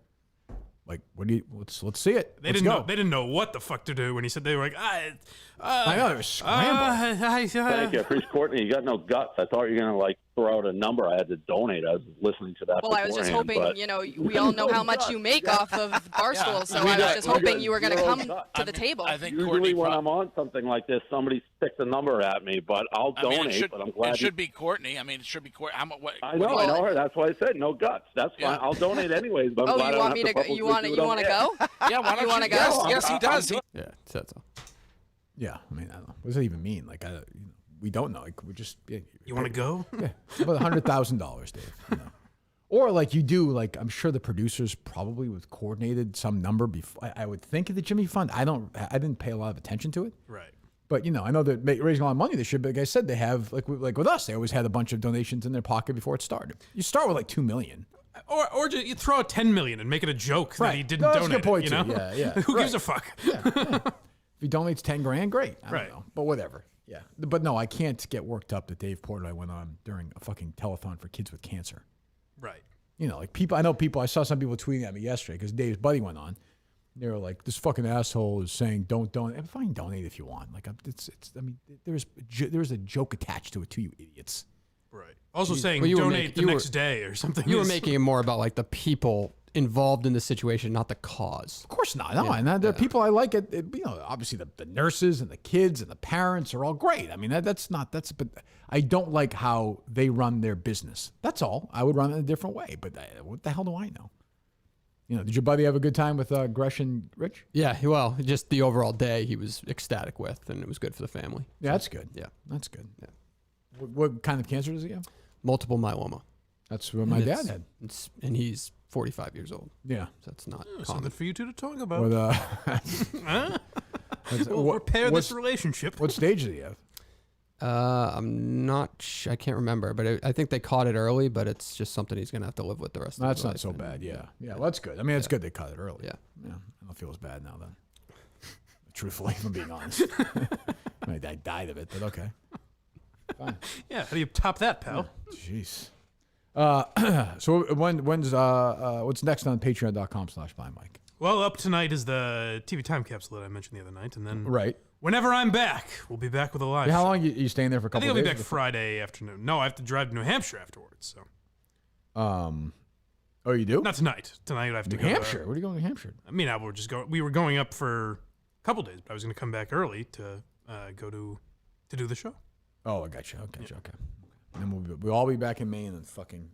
Like, what do you? Let's see it.
They didn't know what the fuck to do when he said they were like,
I know they were scrambling.
Thank you, Priest Courtney. You got no guts. I thought you were gonna like throw out a number. I had to donate. I was listening to that.
Well, I was just hoping,
but-
you know, we all know how much you make off of Barstool, so I was just hoping you were going to come to the table.
I think
Usually when I'm on something like this, somebody sticks a number at me, but I'll donate. But I'm glad
it should be Courtney. I mean, it should be Courtney.
I know her. That's why I said no guts. That's fine. I'll donate anyways. But I'm glad
you
I
want
don't
me
have
to go?
publicly
You want
do it
to
on air.
go?
Yeah, why don't
you want to go?
Yes, he does.
Yeah, that's all.
Yeah, I mean, I don't know. What does that even mean? Like, we don't know. Like, we're just. Yeah,
You want to go?
Yeah, about $100,000, Dave. You know? Or like you do, like I'm sure the producers probably was coordinated some number before. I would think of the Jimmy Fund. I didn't pay a lot of attention to it.
Right.
But you know, I know they're raising a lot of money this year. But like I said, they have like with us, they always had a bunch of donations in their pocket before it started. You start with like $2 million.
Or just you throw out $10 million and make it a joke that he didn't
No,
donate.
that's a good point
it, you
too.
know?
Yeah.
Who gives a
Right.
fuck?
Yeah. If he donates $10,000, great. I
Right.
don't know, but whatever. Yeah, but no, I can't get worked up that Dave Portnoy went on during a fucking telethon for kids with cancer.
Right.
You know, like people. I know people. I saw some people tweeting at me yesterday because Dave's buddy went on. They were like, "This fucking asshole is saying don't donate." And fine, donate if you want. Like, it's. I mean, there's a joke attached to it too, you idiots.
Right. Also
You-
saying
well, you were
donate
make-
the
you
next
were-
day or something.
You were
is-
making it more about like the people involved in the situation, not the cause.
Of course not. No, and there are people I like. Obviously the nurses and the kids and the parents are all great. I mean, but I don't like how they run their business. That's all. I would run it a different way. But what the hell do I know? Did your buddy have a good time with Gresh and Rich?
Yeah, well, just the overall day he was ecstatic with, and it was good for the family.
Yeah, that's good.
Yeah,
that's good. Yeah. What kind of cancer does he have?
Multiple myeloma.
That's what my dad had.
And he's 45 years old.
Yeah.
So that's not
Oh,
common.
something for you two to talk about.
With,
Huh? We'll repair this relationship.
What stage did he have?
I'm not. I can't remember, but I think they caught it early. But it's just something he's gonna have to live with the rest of his life.
That's not so bad. Yeah. Well, that's good. I mean, it's good they caught it early.
Yeah.
I don't feel as bad now then. Truthfully, if I'm being honest. I died of it, but okay. Fine.
Yeah, how do you top that, pal?
Jeez. So what's next on patreon.com/blindmike?
Well, up tonight is the TV time capsule that I mentioned the other night, and then
Right.
whenever I'm back, we'll be back with a live.
How
show.
long you staying there for a
I
couple
think
of
I'll
days?
be back Friday afternoon. No, I have to drive to New Hampshire afterwards. So.
Oh, you do?
Not tonight. Tonight I have to
New
go.
Hampshire? What are you going to New Hampshire?
I mean, we were going up for a couple days, but I was going to come back early to go to do the show.
Oh, I got you. Okay. And then we'll all be back in Maine in fucking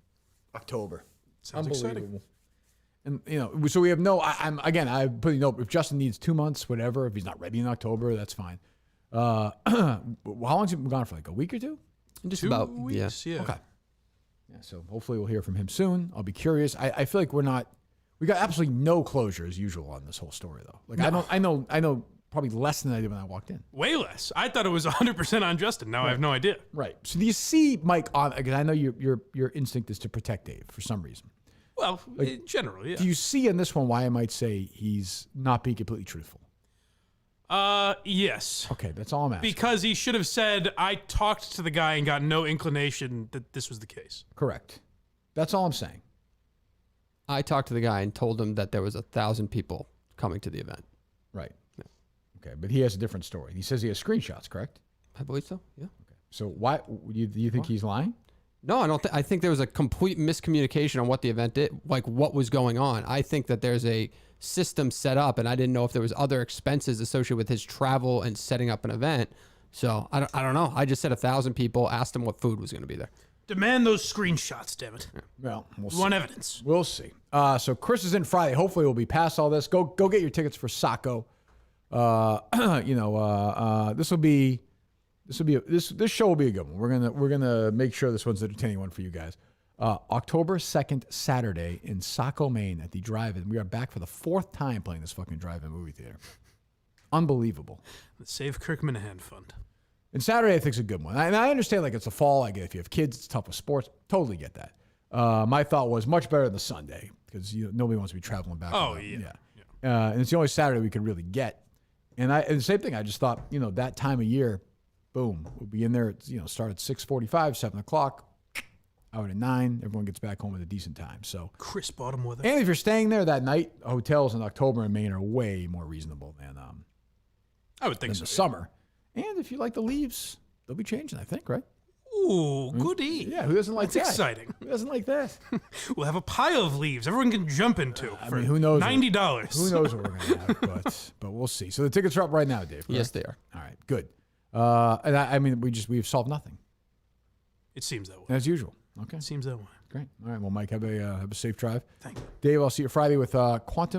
October.
Sounds
Unbelievable. And so we have no. I put if Justin needs 2 months, whatever. If he's not ready in October, that's fine. How long's he been gone for? Like a week or two?
Just
2
about
weeks. Yeah.
Okay. Yeah. So hopefully we'll hear from him soon. I'll be curious. I feel like we got absolutely no closure as usual on this whole story though. Like
No.
I know probably less than I did when I walked in.
Way less. I thought it was 100% on Justin. Now I have no idea.
Right. So do you see Mike on? Because I know your instinct is to protect Dave for some reason.
Well, generally, yeah.
Do you see in this one why I might say he's not being completely truthful?
Yes.
Okay, that's all I'm asking.
Because he should have said, I talked to the guy and got no inclination that this was the case.
Correct. That's all I'm saying.
I talked to the guy and told him that there was 1,000 people coming to the event.
Right. Yeah. Okay, but he has a different story. He says he has screenshots, correct?
I believe so. Yeah.
Okay. So why do you think he's lying?
No, I don't. I think there was a complete miscommunication on what the event did, like what was going on. I think that there's a system set up, and I didn't know if there was other expenses associated with his travel and setting up an event. So I don't know. I just said 1,000 people. Asked him what food was going to be there.
Demand those screenshots, damn it.
Well, we'll
We
see.
want evidence.
We'll see. So Chris is in Friday. Hopefully we'll be past all this. Go get your tickets for Saco. This show will be a good one. We're gonna make sure this one's an entertaining one for you guys. October 2nd, Saturday in Saco, Maine at the Drive-In. We are back for the 4th time playing this fucking Drive-In movie theater. Unbelievable.
The Save Kirk Minahan Fund.
And Saturday I think is a good one. And I understand like it's a fall. I get if you have kids, it's tough with sports. Totally get that. My thought was much better than the Sunday because nobody wants to be traveling back.
Oh,
and and it's the only Saturday we could really get. And the same thing. I just thought that time of year. Boom. We'll be in there, start at 6:45, 7 o'clock, out at 9. Everyone gets back home at a decent time. So
crisp autumn weather.
And if you're staying there that night, hotels in October in Maine are way more reasonable than
I would think
than
so.
the summer. And if you like the leaves, they'll be changing, I think, right?
Ooh, goody.
Yeah, who doesn't like
That's
that?
exciting.
Who doesn't like that?
We'll have a pile of leaves everyone can jump into for
who knows?
$90.
Who knows what we're going to have, but we'll see. So the tickets are up right now, Dave.
Yes,
correct?
they are.
All right, good. And we've solved nothing.
It seems that way.
As usual. Okay.
It seems that way.
Great. All right. Well, Mike, have a safe drive.
Thank you.
Dave, I'll see you Friday with Quantum.